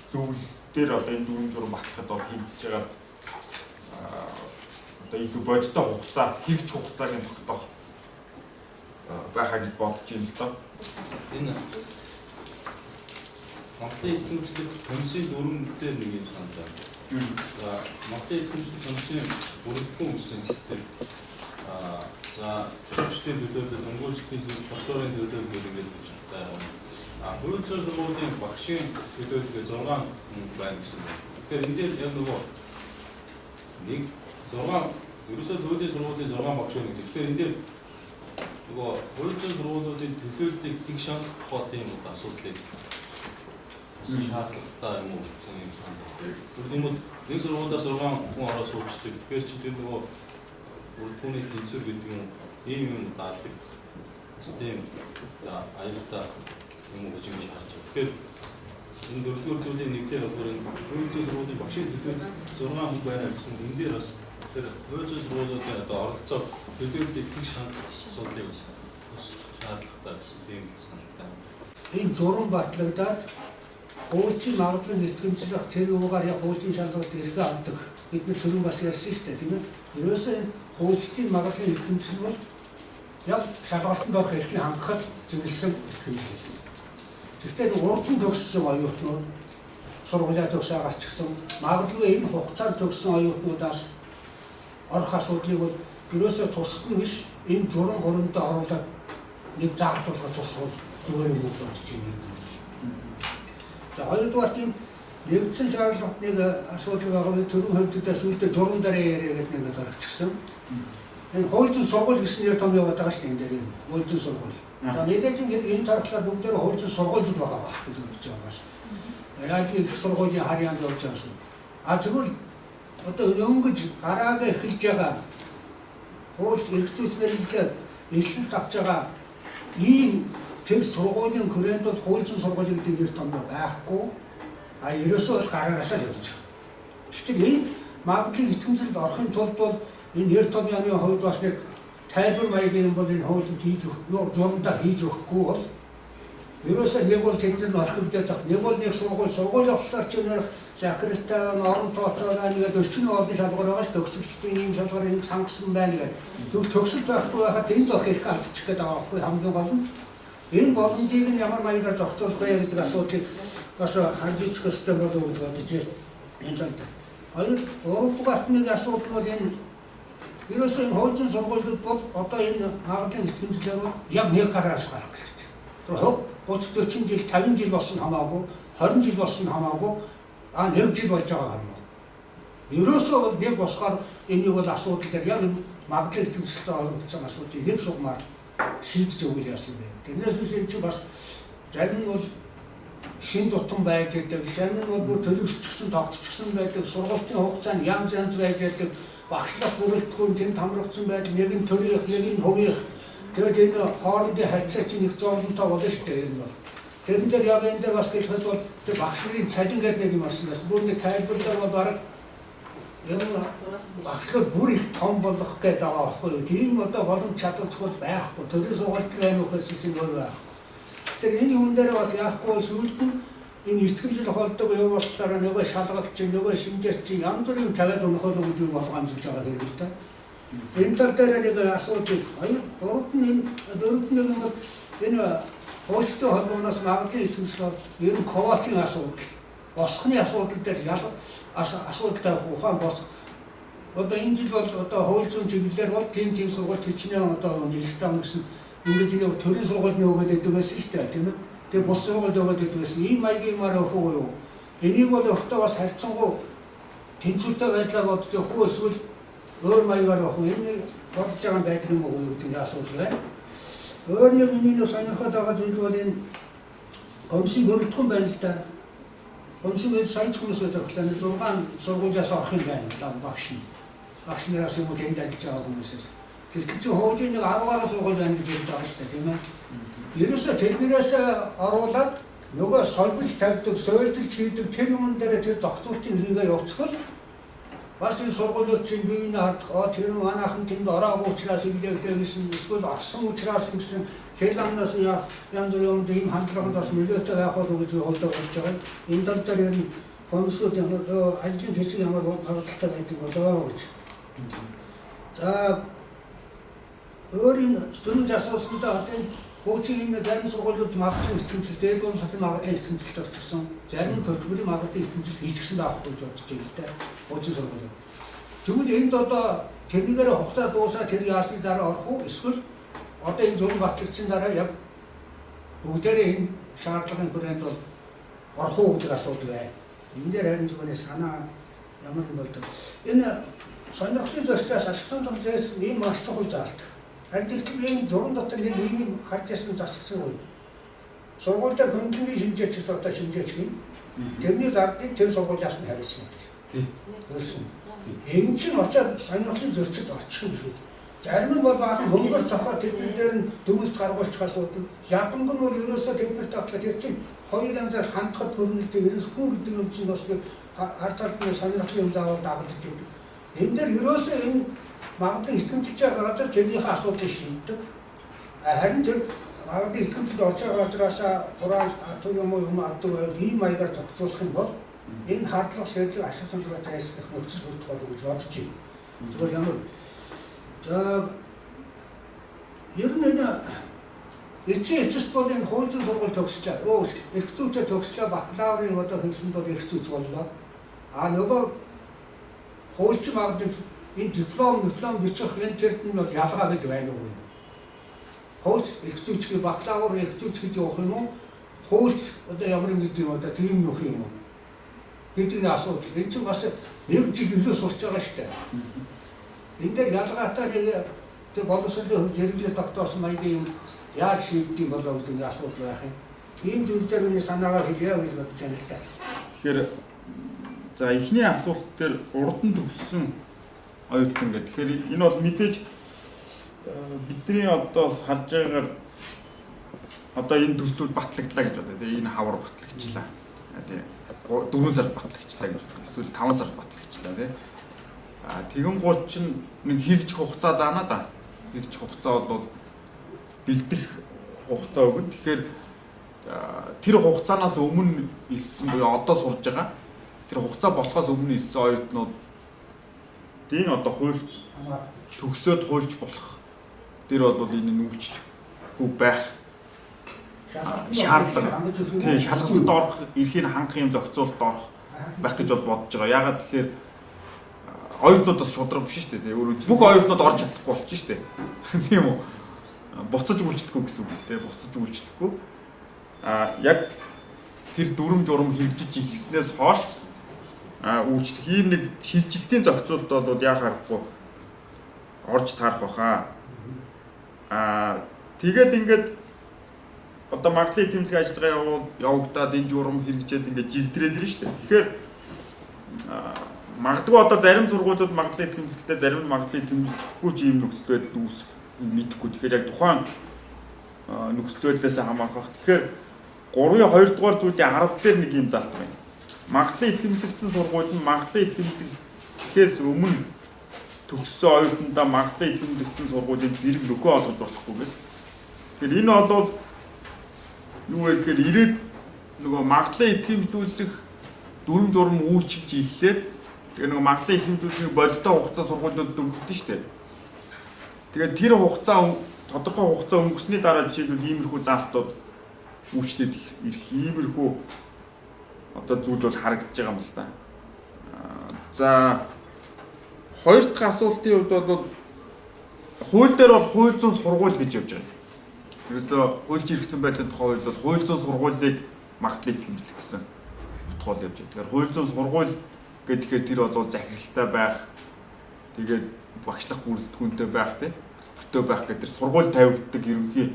зөвлөлтөөр одоо энэ дүрм журам батлахад бол хийгдэж байгаа одоо их бодиттой хугацаа, хэрэгж хугацааг нь тогтоох байхаа гэж бодож байна л доо. Энэ Монголын итгэмжлэг комиссийн дүрм дээр нэг юм санаж байна. За Монголын итгэмжлэг комиссийн бүрэлдэхүүн гэсэн хэлтэй. За шүүгчдийн төлөөлөл, өнгөрчдийн докторийн төлөөлөл гэдэг за бүрэн сургуулийн багшийн төлөөлөл 6 байна гэсэн байна. Тэгэхээр энэ дээр яг нөгөө нэг 6 ерөөсөө төлөвлөлийн сургуулийн 6 багш байна. Тэгэхээр энэ дээр нөгөө хуучин сургуулиудын төлөөллийг тэгш хангах тийм асуудлыг асуух шаардлагатай юм уу гэсэн юм санал байна. Тэгвэл нэг сургуулиудаа 6 хүн ороод суучдаг. Тэгэхээр чи тэр нөгөө бүрдүүний тэнцвэр гэдэг нь ийм юм даалдаг систем аюултай юм уу гэж харж байна. Тэгэхээр энэ дөрөвдүгээр зүйлийн нэгдээр болохоор энэ хуучин сургуулийн багшийн төлөөлөл 6 хүн байна гэсэн энэ дээр бас тэр хуучин сургуулиудын одоо оролцоо төлөөллийг тэгш хангах асуудлыг бас шаардлагатай гэсэн тийм саналтай. Энэ зураг батлагдаад хуучин магадлал нэтгэмжлэх тэр юугаар яг хуучин шалгалт эргэ авдаг. Бид нар түрүүн бас ярьсан шүү дээ, тийм ээ. Ерөөсөө энэ хуучдын магадлал нэтгэмжлэл бол яг шалгалтанд орох эрхийг хангахад зөвлөсөн нэтгэмжлэл. Гэхдээ урдан төгссөн оюутнууд сургуулиа төгсөө гарчихсан магадгүй энэ хугацаанд төгссөн оюутнуудаас орох асуудлыг бол ерөөсөө тусад нь биш энэ журам хөрөндөө оруулаад нэг заалтуулах тусгал зүгээр юм болж бодож байна. За хоёрдугаар тийм нэгдсэн шаардлагатыг асуудал байгаа төрийн хөвдөдөөс үүдээ журам дараа яриад нэг орчихсон. Энэ хуучин сургууль гэсэн нэр том яваад байгаа шүү дээ энэ дээр юм. Хуучин сургууль. За мэдээж энэ тархлаар бүгдээр хуучин сургуулиуд байгаа гэж бодож байгаа бас. Яг нэг сургуулийн харьяанд явж байгаа шүү. Тэгвэл одоо өнгөж гараагаа эхэлж байгаа хууль эрхцүүлснээр эсэл тавж байгаа ийм тэр сургуулийн хүрээнд бол хуучин сургууль гэдэг нэр том байхгүй. Ерөөсөө бол гараагаасаа л явж байгаа. Тэгэхээр энэ магадлал итгэмжлэлд орохын тулд бол энэ нэр том яны хувьд бас нэг тайлбар маягийн бол энэ хуулийг хийж өгөх, журамдаа хийж өгөхгүй бол ерөөсөө нэг бол тэнд нь орхигдоод байгаа. Нэг бол нэг сургууль явахлаар ч нэр закритаа орон тоотойгаа нэг 40 орны шалгуур байгаа ш төгсөгчдийн ийм шалгуур ингэ сангасан байна гэдэг. Түр төгсөлт байхгүй байхад энд орох их алдчих гээд байгаа байхгүй хамгийн гол нь. Энэ боломжийг нь ямар маягаар зохицуулах вэ гэдэг асуудлыг бас харж үзэх хэрэгтэй болов уу гэж бодож байна. Энэ тал. Өөрөөр нэг асуудал бол энэ ерөөсөө энэ хуучин сургуулиуд бол одоо энэ магадлал итгэмжлэл бол яг нэг гараас гарах хэрэгтэй. Тэр 30 40 жил 50 жил болсон хамаагүй 20 жил болсон хамаагүй нэг жил болж байгаа хамаагүй. Ерөөсөө бол нэг босгоор энийг бол асуудал дээр яг энэ магадлал итгэмжлэлтэй холбогдсон асуудлыг нэг шугамар шийдэж өгөх яасан бэ. Тэрнээс биш энэ чи бас зарим нь бол шин тутам байж байдаг, зарим нь бол төлөвшчихсэн, тогтчихсан байдаг, сургуулийн хугацаанд янз янз байж байдаг. Багшлах бүрэлдэхүүн тэнд хамрагдсан байдаг, нэг нь төрийнх, нэг нь хувийнх. Тэгээд энэ хоорондын харьцаа чинь нэг зовлонтой болно шүү дээ энэ бол. Тэрэн дээр яг энэ дээр бас хэлэхэд бол тэр багшлын цалин гэдэг нэг юм болсон бас бүр нэг тайлбарлал бол бараг юм багшлал бүр их том болох гэдэг байгаа байхгүй юу. Тийм одоо боломж чадвар зөвхөн байхгүй. Төрийн сургуульд байх үхээс шиг өөр байх. Тэгэхээр энэ юм дээр бас яахгүй сүлд нь энэ итгэмжлэл холдог юм болохоор нөгөө шалгалт чинь нөгөө шинжээч чинь янз бүрийн тавиад өнөхөл гэж юу болгоо амжилж байгаа хэрэг л та. Энэ тал дээр нэг асуудал гуравт нь энэ дөрөвт нэг юм энэ хуульчтай холбооноос магадлал итгэмжлэл ер нь ковотын асуудал босхны асуудал дээр яг асуудалтай ухаан бос одоо энэ жил бол одоо хууль зүйн чиглэлээр бол тийм сургууль төчнөө одоо нийслэм гэсэн ингэж нэг төрийн сургуульд нөгөөд өгдөг байсан шүү дээ тийм ээ. Тэгээ бус сургуульд өгөөд өгдөг байсан. Ийм маягийн маар өгөх үү? Энийг бол өөртөө бас харьцангуй тэнцвэртэй байдлаар бодож өгөх үү эсвэл өөр маягаар авах уу? Энэ бодож байгаа байдаг юм уу гэдэг нь асуудал байна. Өөр нэг миний сонирхоод байгаа зүйл бол энэ комиссын бүрэлдэхүүн байна л да. Комиссын сайд хүмүүсээ зөвхөн 6 сургуулиас орох юм байна багш нь. Багш нараас юм уу тэнд ажиллаж байгаа хүмүүсээс. Тэр чинь хуулийн нэг 10 гаруй сургууль байна гэж хэлж байгаа шүү дээ тийм ээ. Ерөөсөө тэрнээс оруулаад нөгөө солбож тавьдаг, суйлзалж хийдэг тэр юм дээр тэр зохицуултын хэрэгээ явуучихвал бас энэ сургуулиуд чинь биеийг харах тэр манайхан тэнд ороогүй учраас иглэвтэй гэсэн эсвэл орсон учраас гэсэн хэл амнаас янз бүрийн ийм хандлаганд бас нөлөөтэй байх болов уу гэж бодож байгаа. Энэ тал дээр ер нь комиссууд ажлын хэсэг ямар хангалттай байдаг болоо гэж. За өөрийн студент асуусандаа одоо хуучин энэ зарим сургуулиуд магадлал итгэмжлэл дээр бол шатны магадлал итгэмжлэлт орчихсон. Зарим төлбөрийн магадлал итгэмжлэл хийчихсэн байхгүй гэж бодож байна л да. Хуучин сургуулиуд. Тэгвэл энд одоо тэрнийгээр хугацаа дуусаад тэр яасны дараа орох уу? Эсвэл одоо энэ зураг батлагдсан дараа яг бүгдээрээ энэ шаардлагын хүрээнд бол орох уу гэдэг асуудал байна. Энэ дээр харин зөвхөн санаа ямар юм болдог. Энэ сонирхлын зөрчилөөс ашигласан тохиолдолд ийм маш чухал заалт. Харин тийм зураг дотор нэг ийм харж ясан засагсан үе. Сургууль дээр хөндлөмийн шинжээчд одоо шинжээч гин. Тэрний зардыг тэр сургуулиас нь хариуцсан гэж. Тийм. Өөрсөн. Энэ чинь очиад сонирхлын зөрчилд очих юм шүү. Зарим нь бол баахан хөнгөр цохоо тэдний дээр нь дүгнэлт гаргуулчих асуудал. Японд нь бол ерөөсөө тэднэрт авах тэр чинь хоёр янзаар хандхад хөрнөлтөө ерөнхөн гэдэг юм чинь бас нэг хартаад нэг сонирхлын юм заавал дагуулж идэг. Энэ дээр ерөөсөө энэ магадгүй итгэмжтэй газар тэрнийхээ асуудлыг шийддэг. Харин тэр магадгүй итгэмжид орж байгаа газраас хурааж атуу юм авдаг байвал ийм маягаар зохицуулах юм бол энэ хардлага шийдлэг ашиг сонирхолтой хайслах нөхцөл бүрдэх болов гэж бодож байна. Зүгээр ямар за ер нь энэ эцсийн болон хууль зүйн сургууль төгслөө. Эрх зүйчээр төгслөө бакалаврын одоо хэлсэнд бол эрх зүйч боллоо. Нөгөө хуульч магадгүй энэ диплом бичих энэ төрд нь бол ялгаа гэж байна уу? Хуульч эрх зүйчгийн бакалавр эрх зүйч гэж явах юм уу? Хуульч одоо ямар юм гэдэг юм одоо тийм нөх юм уу? Гэдэг нь асуудал. Энэ чинь бас нэг жил илүү сурч байгаа шүү дээ. Энэ дээр ялгаатай нэг тэр боловсролын зэрэглэл тогтоосон маягийн юм яаж шийддэг болов гэдэг асуудал байх юм. Ийм зүйл дээр миний санаагаар хэлье гэж бодож байна л да. Тэгэхээр за эхний асуулт дээр урд нь төгссөн оюутан гэдэг. Тэгэхээр энэ бол мэдээж бидний одоо харж байгаагаар одоо энэ төслүүд батлагдлаа гэж бодоо. Тэгээ энэ хавар батлагчлаа. Тэгээ 4 сар батлагчлаа гэж бодоо. Эсвэл 5 сар батлагчлаа тий. Тэгэн гол чинь нэг хэрэгжих хугацаа заана да. Хэрэгжих хугацаа бол бэлдэх хугацаа өгнө. Тэгэхээр тэр хугацаанаас өмнө илсэн буюу одоо сурж байгаа тэр хугацаа болохоос өмнө илсэн оюутнууд энэ одоо хууль төгсөөд хуульч болох тэр бол энэ нь үйлчлэхгүй байх шаардлага. Тийм шалгалтанд орох, эрхийг хангах юм зохицуулалт орох байх гэж бодож байгаа. Ягаад тэгэхээр оюутнууд бас шудраг биш шүү дээ. Бүх оюутнууд орж чадахгүй болчих шүү дээ. Тийм үү? Буцаж үйлчлэхгүй гэсэн үг л дээ. Буцаж үйлчлэхгүй. Яг тэр дүрм журм хэрэгжиж ихснээс хойш үйлчлэх ийм нэг шилжилтийн зохицуулалт бол яа харахгүй орж таарах баха. Тэгээд ингээд одоо магадлалын тэмцэх ажиллагаа явагдаад энэ журам хэрэгжээд ингээд жигдрээд ирнэ шүү дээ. Тэгэхээр магадгүй одоо зарим сургуулиуд магадлалын тэмцэхтэй зарим нь магадлалын тэмцэхгүй ч ийм нөхцөл байдал үүсэх мэдэхгүй. Тэгэхээр яг тухайн нөхцөл байдлаас хамаарах. Тэгэхээр 3-ын 2 дугаар зүйлийн 10 дээр нэг юм залт байна. Магадлалын итгэмжлэгдсэн сургууль нь магадлалын итгэмжлэхээс өмнө төгссөн оюутнуудаа магадлалын итгэмжлэгдсэн сургуулийн зэрэг нөхөө олгож болохгүй гэдэг. Тэгэхээр энэ бол юу вэ гэхээр ирээд нөгөө магадлалын итгэмжлүүлэх дүрм журм үйлчилж эхлээд тэгээ нөгөө магадлалын итгэмжлүүлэх бодиттой хугацаа сургуулиуд өгдөн шүү дээ. Тэгээд тэр хугацаа тодорхой хугацаа өнгөрсний дараа жишээлбэл иймэрхүү заалтууд үйлчлээд ирэх иймэрхүү одоо зүйл бол харагдаж байгаа юм л да. За хоёр дахь асуултын хувьд бол хууль дээр бол хууль зүйн сургууль гэж явж байгаа. Ерөөсөө хуульч хэрэгцсэн байдлын тухай хууль бол хууль зүйн сургуулийг магадлалыг хэмжлэх гэсэн утгаар явж байгаа. Тэгэхээр хууль зүйн сургууль гэхээр тэр бол захиралтай байх, тэгээд багшлах бүрэлдэхүүнтэй байх тийм бүртөө байх гэдэг сургууль тавигддаг ерөнхий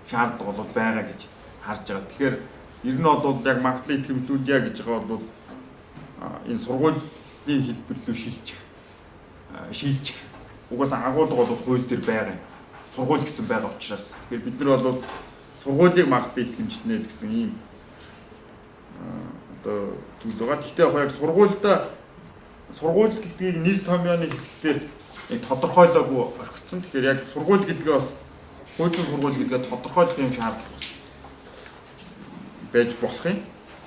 шаардлага бол байгаа гэж харж байгаа. Тэгэхээр ер нь бол яг магадлалыг хэмжлүүлье гэж байгаа бол энэ сургуулийн хэлбэрлэлөө шилжих угаасаа агуулга бол хууль дээр байгаа юм. Сургууль гэсэн байгаа учраас тэгэхээр бид нар бол сургуулийг магадлалыг хэмжлэнэ гэсэн ийм одоо зүйл байгаа. Гэхдээ яг сургууль гэдгийг нэр томьёоны хэсгээр тодорхойлоогүй орхицсон. Тэгэхээр яг сургууль гэдгээ бас хуулийн сургууль гэдгээ тодорхойлох юм шаардлага байж болох юм.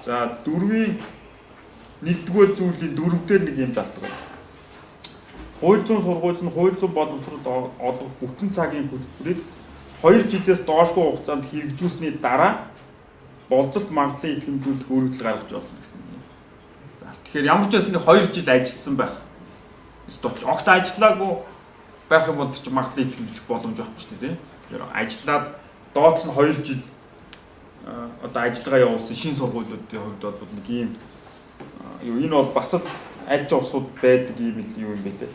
За 4-ийн 1-р зүйлийн 4-дээр нэг юм залт байна. Хууль зүйн сургууль нь хууль зүйн боловсролд олгох бүтэн цагийн хөтөлбөрийг 2 жилээс доошгүй хугацаанд хэрэгжүүлсний дараа болцолт магадлалын хэмжүүлэх өөрчлөлт гаргаж болно гэсэн юм. За тэгэхээр ямар ч байсан 2 жил ажилласан байх. Эсвэл огт ажиллаагүй байх юм бол ч магадлалын хэмжүүлэх боломж байхгүй шүү дээ. Тэгэхээр ажиллаад доотлол нь 2 жил одоо ажиллагаа явуулсан шинэ сургуулиудын хувьд бол нэг ийм энэ бол бас л аль ч улсууд байдаг ийм л юу юм бэлээ.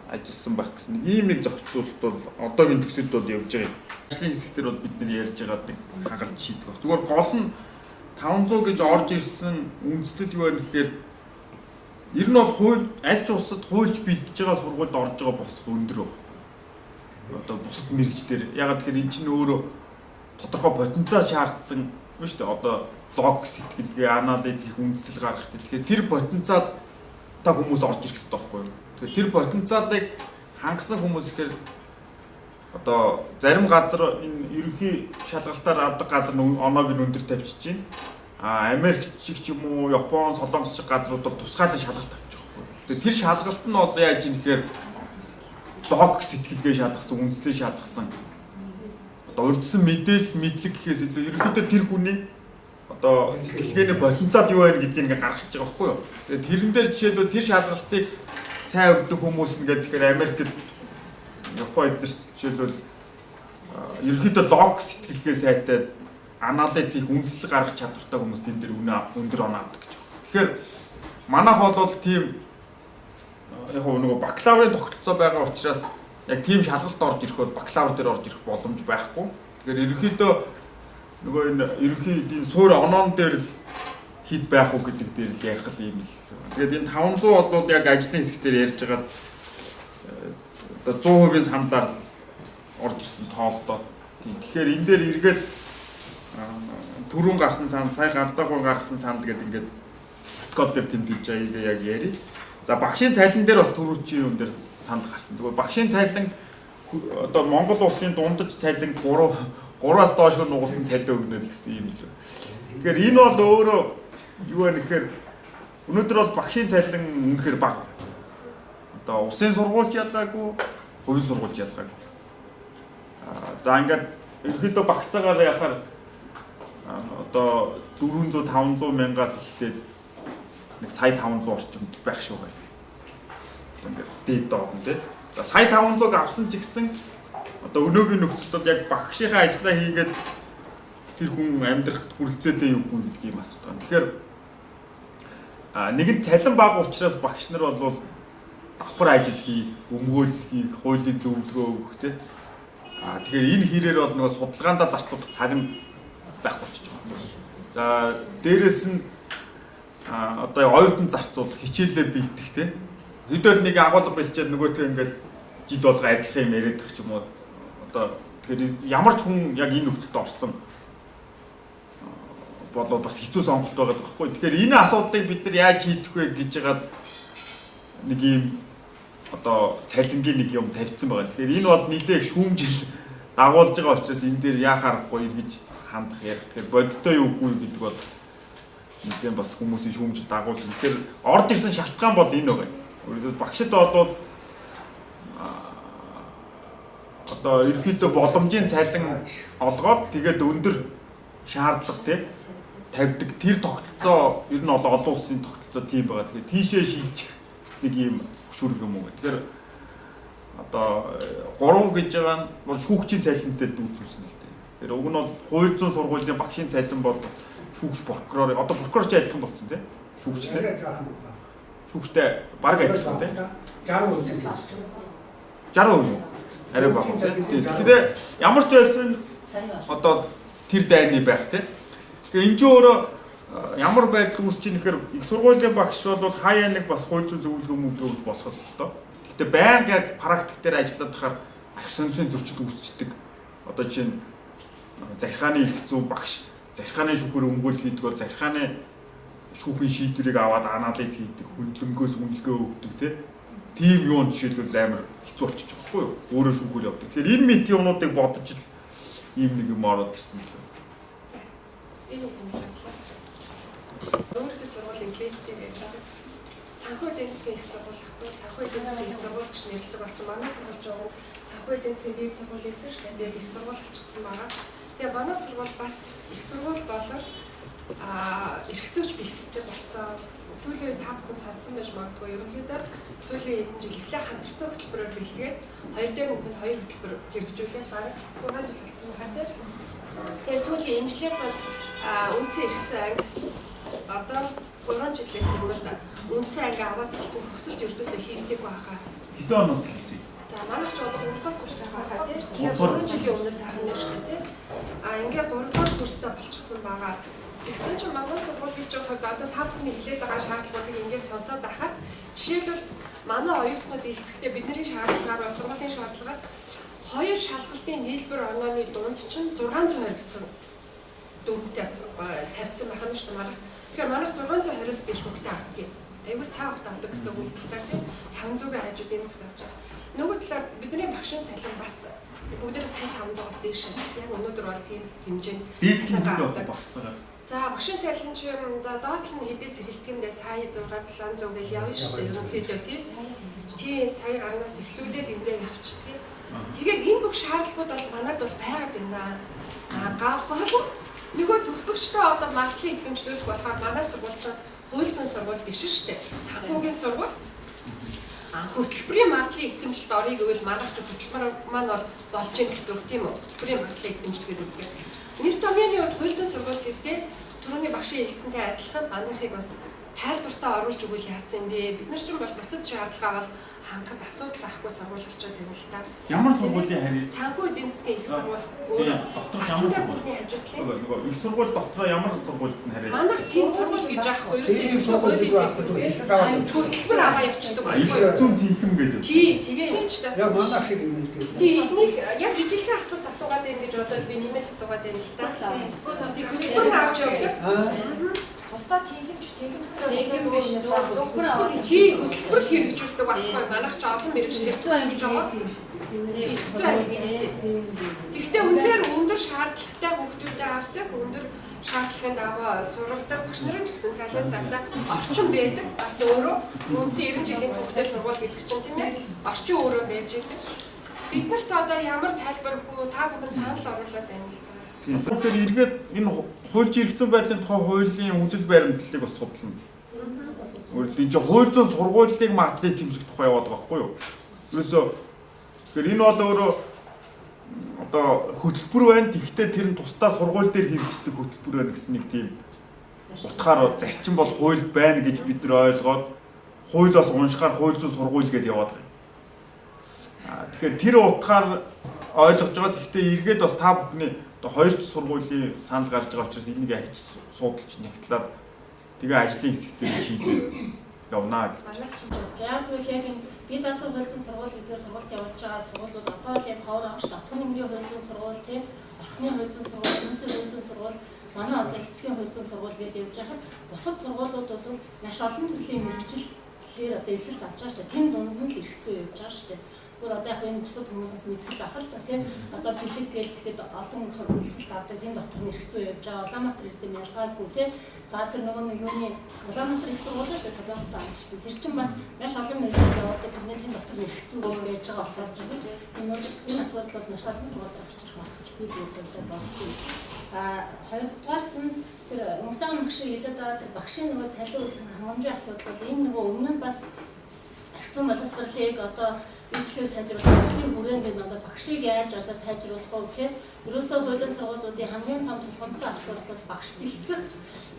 ажилласан байх гэсэн ийм нэг зохицуулалт бол одоогийн төсөлд бол явж байгаа юм. Ажлын хэсэг дээр бол бид нар ярьж байгаа нэг хагалт шийдэх баг. Зүгээр гол нь 500 гэж орж ирсэн үндэслэл юу вэ гэхээр ер нь бол хууль аль ч улсад хуульч бэлдэж байгаа сургуульд орж байгаа босго өндөр баг. Одоо бусад мэрэгчлэр ягаад тэгэхээр эн чинь өөрөө тодорхой потенциал шаардсан юм шүү дээ. Одоо лог сэтгэлгээ, анализ их үндэслэл гаргах. Тэгэхээр тэр потенциал та хүмүүс орж ирэх хэрэгтэй байхгүй юу? Тэгэхээр тэр потенциалыг хангасан хүмүүс ихээр одоо зарим газар энэ ерөнхий шалгалтаар авдаг газар оноог нь өндөр тавьчих чинь. Америк шиг ч юм уу, Япон, Солонгос шиг газрууд бол тусгаалan шалгалт авчих байхгүй юу? Тэгэхээр тэр шалгалт нь бол яаж юм гэхээр лог сэтгэлгээ шалгасан, үндэслэл шалгасан. Одоо урьдчилан мэдээлэл, мэдлэг гэхээс илүү ерөнхийдөө тэр хүний одоо сэтгэлгээний потенциал юу вэ гэдгийг ингээ гаргаж байгаа байхгүй юу? Тэгээд тэрэн дээр жишээлбэл тэр шалгалтыг сайн өгдөг хүмүүс ингээд тэгэхээр Америкт Японд жишээлбэл ерөнхийдөө лог сэтгэлгээ сайтай анализ их үндэслэл гаргах чадвартай хүмүүс тийм дээр өндөр оноо авдаг гэж байна. Тэгэхээр манайх бол тийм яг нөгөө бакалаврын тогтолцоо байгаа учраас яг тийм шалгалт орж ирэх бол бакалавр дээр орж ирэх боломж байхгүй. Тэгэхээр ерөнхийдөө нөгөө энэ ерөнхийдийн суур оноон дээр л хэд байх уу гэдэг дээр л ярих юм л. Тэгээд энэ 500 бол яг ажлын хэсэг дээр ярьж байгаа л одоо 100% саналаар орж ирсэн тоолдоо. Тэгэхээр энэ дээр эргээд түрүүн гарсан санал, сая галдаахан гаргасан санал гэдэг ингээд протокол дээр тэмдэглэж байгааг яг ярив. За багшийн цалин дээр бас түрүүчийн юм дээр санал гарсан. Тэгвэл багшийн цалин одоо Монгол улсын дундаж цалин 3-аас доош нугалсан цалин өгнө гэсэн юм л. Тэгэхээр энэ бол өөрөө юу вэ гэхээр өнөөдөр бол багшийн цалин үнэхээр бага. Одоо улсын сургуульч ялгаагүй, хувийн сургуульч ялгаагүй. За ингээд ерөнхийдөө багцаагаар яхаар одоо 400-500 мянгаас эхлээд нэг сая 500 орчим байх шүү гай. Ингээд дээд доодн тий. За сая 500-г авсан ч гэсэн одоо өнөөгийн нөхцөлд яг багшийнхаа ажлаа хийгээд тэр хүн амьдрахад хүрэлцээтэй юу гэдэг юм асуудал байна. Тэгэхээр нэгэн цалин бага учраас багш нар бол давхар ажил хийх, өмгөөл хийх, хуулийн зөвлөгөө өгөх тий. Тэгэхээр энэ хэрээр бол нөгөө судалгаандаа зарцуулах цаг нь байхгүй болчих жоох. За дээрэс нь одоо оюутан зарцуулах, хичээлээ бэлдэх тий. Хэдүүл нэг агуулга бэлчээд нөгөөтэй ингээл жид болго адилхан юм яриад их ч юм уу. Одоо тэгэхээр ямар ч хүн яг энэ нөхцөлд орсон болоод бас хэцүү сонголт байгаа байхгүй. Тэгэхээр энэ асуудлыг бид нар яаж шийдэх вэ гэж байгаа нэг юм одоо цалингийн нэг юм тавьсан байгаа. Тэгэхээр энэ бол нэлээх шүүмжил дагуулж байгаа учраас энэ дээр яа харахгүй эргэж хандах ярих. Тэгэхээр бодиттой юу үгүй гэдэг бол нэгэн бас хүмүүсийн шүүмжил дагуулж. Тэгэхээр орж ирсэн шалтгаан бол энэ байгаа. Өөрөөр багшид бол одоо ерөнхийдөө боломжийн цалин олгоод тэгээд өндөр шаардлага тий тавьдаг тэр тогтолцоо ер нь олон улсын тогтолцоо тийм байгаа. Тэгээд тийшээ шилжих нэг юм хөшүүрэг юм уу. Тэгэхээр одоо 3 гэж байгаа нь бол шүүгчийн цалинтай дүүцүүлсэн л дээ. Тэгэхээр уг нь бол хууль зүйн сургуулийн багшийн цалин бол шүүгч прокурор одоо прокурорч адилхан болсон тий. Шүүгчтэй. Шүүгчтэй баг адилхан тий. 60% юу? Арай бага тий. Тэгэхээр ямар ч байсан одоо тэр дайны байх тий. Тэгээ энэ ч өөрөө ямар байдал үүсэж байгаа нөхөр их сургуулийн багш бол хаяа нэг бас хууль зүйн зөвлөгөө мөнгө өгж болох л тоо. Гэхдээ байнга яг практик дээр ажиллаад тахаар ах сонирхлын зөрчил үүсчдэг. Одоо жишээ нь захиргааны эрх зүйн багш захиргааны шүүхээр өмгөөл хийдэг бол захиргааны шүүхийн шийдвэрийг аваад анализ хийдэг, хөндлөнгөөс үнэлгээ өгдөг тийм юунд жишээлбэл амар хэцүү болчих жоохгүй юу? Өөрөө шүүхэл явдаг. Тэгэхээр энэ мэт юмнуудыг бодож л ийм нэг юм ороод ирсэн л байна. Энэ өөрөөр сургуулийн кейс дээр ярьдаг. Санхүү эдийн засгийн их сургууль ахгүй, санхүү эдийн засгийн их сургууль гэж нэрлэдэг болсон. Манай сургууль жоо санхүү эдийн засгийн дээд сургууль эсрэг тэгээд их сургууль болчихсон байгаа. Тэгээ манай сургууль бас их сургууль болоод эрхцөөч бэлтгэдэг болсон. Сүүлийн үед та бүхэн сонссон байж магадгүй. Ерөнхийдөө сүүлийн хэдэн жил эхлээ хамтарсан хөтөлбөрөөр бэлтгээд 2 дээр мөнгө нь 2 хөтөлбөр хэрэгжүүлээд бараг 6 жил болсон хаатай. Тэгээ сүүлийн энэ жилээс бол үндсэн эрхцээ анги одоо 3 жилээс өмнө үндсэн анги аваад хэлсэн төсөлд ердөөсөө хийгдэггүй хаа. хэдэн оноос хийсэн? За манайх ч одоо 3 дахь курстай байгаа тийм. Тэгээ 3 жилийн өмнөөс ахна шүү дээ тийм. Ингээд 3 дахь курстай болчихсон байгаа. Тэгсэн чинь манай сургуулийн чинь хувьд одоо та бүхний хэлээд байгаа шаардлагуудыг ингээд сонсоод байхад жишээлбэл манай оюутнууд элсэхдээ бидний шаардлагаар сургуулийн шаардлагаар 2 шалгалтын нийлбэр онооны дунд чинь 600 гэсэн дүрмтэй тавьсан байх юм шүү дээ. Тэгэхээр манайх 620-оос дээш хүүхдээ авдаг. Айгуу сайн хүүхдээ авдаг гэсэн үг хэлдэг тийм. 500-ийн хажууд энэ хүүхдээ авч байгаа. Нөгөө талаар бидний багшийн цалин бас бүгдээрээ сая 500-аас дээш. Яг өнөөдөр бол тийм хэмжээнд цалин авдаг. За багшийн цалин чинь за доотлол нь хэдээс эхэлтгиймдээ сая 6-700 гэж явна шүү дээ. Ерөнхийдөө тийм. Тий сая гарнаас эхлүүлээд ингээд явчихдаг. Тэгээд энэ бүх шаардлагууд бол манайд бол байгаад байна. Гол нөгөө төгсөгчдөө одоо магадлалын идэвхжүүлэх болохоор манай сургууль чинь хууль зүйн сургууль биш шүү дээ. Санхүүгийн сургууль. Хөтөлбөрийн магадлалын идэвхжүүлэлт орё гэвэл манайх ч хөтөлбөр маань бол болж ийн гэсэн үг тийм үү? Хөтөлбөрийн магадлалын идэвхжүүлэлт үздэг. Нэр томьёоны хувьд хууль зүйн сургууль гэдэг түрүүний багшийн хэлсэнтэй адилхан манайхыг бас тайлбартаа оруулж өгвөл яасан юм бэ? Бид нар ч бол бусад шаардлагаа бол хангахад асуудал байхгүй сургууль болчиход байна л да. Ямар сургуулийн харьяа? Санхүү эдийн засгийн их сургууль. Доктор ямар сургуулийн хажуудлын. Нөгөө их сургууль дотроо ямар сургуульд нь харьяа? Манайх тийм сургууль гэж аахгүй юу? Тийм сургууль гэж аахгүй юу? Хөтөлбөр аваа явчихдаг байхгүй юу? Зүүн тийхэм гэдэг. Тий, тэгээ хэмждэг. Яг манайх шиг юм л гэдэг. Тий, эднийг яг ижилхэн асуулт асуугаад байна гэж бодоод би нэмээд асуугаад байна л да. Тий, хөтөлбөр авч явдаг. Тусдаа тэгэмж биш зөвхөн тий хөтөлбөр хэрэгжүүлдэг байхгүй манайх ч олон мэргэжлэр хийж байгаа. Тэгэхдээ үнээр өндөр шаардлагатай хүүхдүүдэд авдаг, өндөр шаардлаганд аваа сургадаг багш нарын ч гэсэн цалин савда орчин байдаг. Бас өөрөө үнсэн 90 жилийн хүүхдээ сургууль гэдэг чинь тийм ээ. Орчин өөрөө байж байгаа. Бид нарт одоо ямар тайлбаргүй та бүхэн санал оруулаад байна л да. Тэгэхээр эргээд энэ хуульч эргэцэн байдлын тухай хуулийн үзэл баримтлалыг бас судална. Өөрөлд энэ хууль зүйн сургуулийг магадлалын тэмцэх тухай яваад байгаа байхгүй юу? Ерөөсөө тэгэхээр энэ бол өөрөө одоо хөтөлбөр байна. Тэгвэл тэр нь тусдаа сургууль дээр хэрэгждэг хөтөлбөр байна гэсэн нэг тийм утгаар зарчим бол хууль байна гэж бид нар ойлгоод хуулиас уншихаар хууль зүйн сургууль гэдээ яваад байгаа юм. Тэгэхээр тэр утгаар ойлгож байгаа. Тэгвэл эргээд бас та бүхний одоо хоёр ч сургуулийн санал гарч байгаа учраас энийг яг ч судалж нэгтлээд тэгээ ажлын хэсэгтээ шийдээ явнаа гэж. Яг тэгвэл яг энэ бие даасан хууль зүйн сургууль гэдэг сургуульд явуулж байгаа сургуулиуд одоо л яг ховор авч татхын нэмрийн хууль зүйн сургууль тийм орхны хууль зүйн сургууль, үндэсний хууль зүйн сургууль, манай одоо эцгийн хууль зүйн сургууль гэдээ явж байхад бусад сургуулиуд бол маш олон төрлийн мэргэжлээр одоо эсэлт авч байгаа шүү дээ. Тэм дунд нь л ирэх зүй явж байгаа шүү дээ. Гүр одоо яг энэ бусад хүмүүсээс мэдгэл ах л та тийм одоо бэлэг гэдэг олон эсэлт авдаг тийм дотор нь ирэх зүй явж байгаа. Улаанбаатар гэдэг нь ялгаагүй тийм. За тэр нөгөө нэг юуны Улаанбаатар их сургууль шүү дээ Солонгост авчихсан. Тэр чинь бас маш олон мэргэжил явуулдаг гэдэг тийм дотор нь ирэх зүй байж байгаа осоо зэрэг. Энэ асуудал бол маш олон сургуулиуд авчирч байгаа гэж би зөвхөн бодчих. Хоёрдугаарт нь тэр Мусан багшийн хэлээд байгаа тэр багшийн нөгөө цалин үүсгэх хангамжийн асуудал бол энэ нөгөө өмнө нь бас архицсан боловсролыг одоо ижлээ сайжруулах төслийн хүрээнд энэ одоо багшийг яаж одоо сайжруулах вэ гэхээр ерөөсөө хуулийн сургуулиудын хамгийн том тулгымцсан асуудал бол багш бэлтгэх.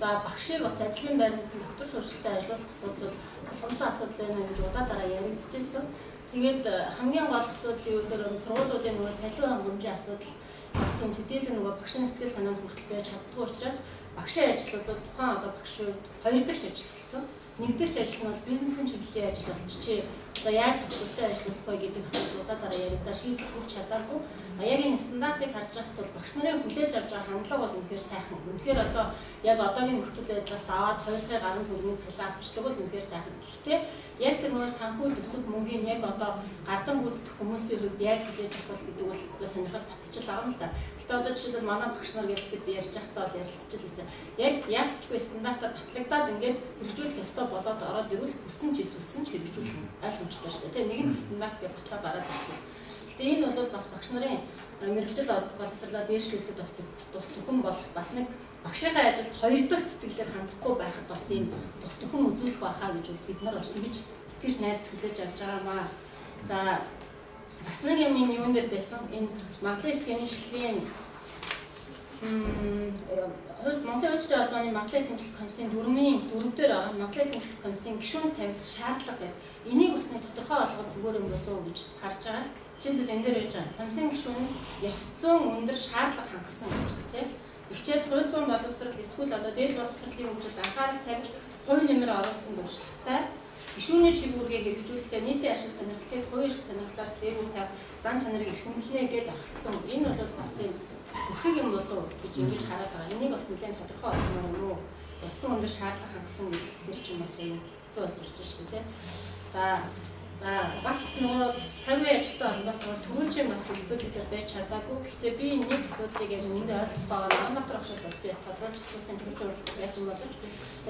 За багшийг бас ажлын байранд доктор сургалтад ажиллуулах асуудал тулгымцсан асуудал байна гэж удаадаараа яригдчихсэн. Тэгээд хамгийн гол асуудал юу гэхээр сургуулиудын нөгөө цалин хангамжийн асуудал бас тийм төдийлөн нөгөө багшийн сэтгэл санаанд хүртэл байж чаддгүй учраас багшийн ажил бол тухайн одоо багшийн хоёр дахь ажил болсон. Нэг дахь ажил нь бол бизнесийн чиглэлийн ажил болчихжээ. Одоо яаж төлөвлөлтөд ажиллах вэ гэдэг асуудлуудаараа яригдаа шийдэл өгч чадаагүй. Яг энэ стандартыг харж байхад бол багш нарын хүлээж авч байгаа хандлага бол үнэхээр сайхан. Үнэхээр одоо яг одоогийн нөхцөл байдлаас даваад 2 сая гаруй төгрөгийн цалин авчдаг бол үнэхээр сайхан. Гэхдээ яг тэр нөгөө санхүү төсөв мөнгөний яг одоо гардан гүйцэтгэх хүмүүсийн хувьд яаж хүлээж авах вэ гэдэг бол сонирхол татчихл байгаа юм л да. Гэтэ одоо жишээлбэл манай багш нар гэдэг ярьж байхдаа бол ярилцчихлээсэн. Яг яалтчгүй стандартаар батлагдаад ингээд хэрэгжүүлэх ёстой болоод ороод ирвэл хүссэн ч хэрэгжүүлэх ойлгомжтой шүү дээ. Тэгээ нэгэн стандарт гэж батлаад гараад ирчихвэл. Гэтэ энэ бол бас багш нарын мэргэжил боловсролоо дээшлүүлэхэд бас тус төхөн болох бас нэг багшийнхаа ажилд хоёр дахь сэтгэлээр хандахгүй байхад бас ийм тус төхөн үзүүлэх байхаа гэж бид нар бол тэгж итгэж найдаж хүлээж авч байгаамаа. За бас нэг юм юун дээр байсан энэ магадлалын итгэхийн шилжлийн Монголын хуульчдын холбооны магадлалын хэмжлэх комиссийн дөрөвдөр магадлалын хэмжлэх комиссийн гишүүнд тавигдах шаардлага гэдэг. Энийг бас нэг тодорхой олгол зүгээр юм болов уу гэж харж байгаа. Жишээлбэл энэ дээр байж байгаа. Комиссийн гишүүн ёс зүйн өндөр шаардлага хангасан гэж байна тийм. Ихчээд хууль зүйн боловсрол эсвэл одоо дээд боловсролын хөгжилд анхаарал тавьж хувь нэмэр оруулсан туршлагатай гишүүний чиглэлгээ хэрэгжүүлэхдээ нийтийн ашиг сонирхлыг хувийн ашиг сонирхлоос дээгүүр тавь зан чанарыг эрхэмлэнэ гэж орхицсон. Энэ бол бас юм бүрхэг юм болов гэж ингэж хараад байгаа. Энийг бас нэлээд тодорхой олгомоор юм уу? Ёс зүйн өндөр шаардлага хангасан гэхэлэр чинь бас юм хэцүү болж ирж шүү дээ. За бас нөгөө цаг үеийн ажилтай холбоотой түрүүчийн бас хэлцүүлэлтээр байж чадаагүй. Гэхдээ би нэг асуудлыг яг энд ойлгох байгаа. Наранбаатар агшаас бас би тодруулж асуусан төлөв уралдах байсан боловч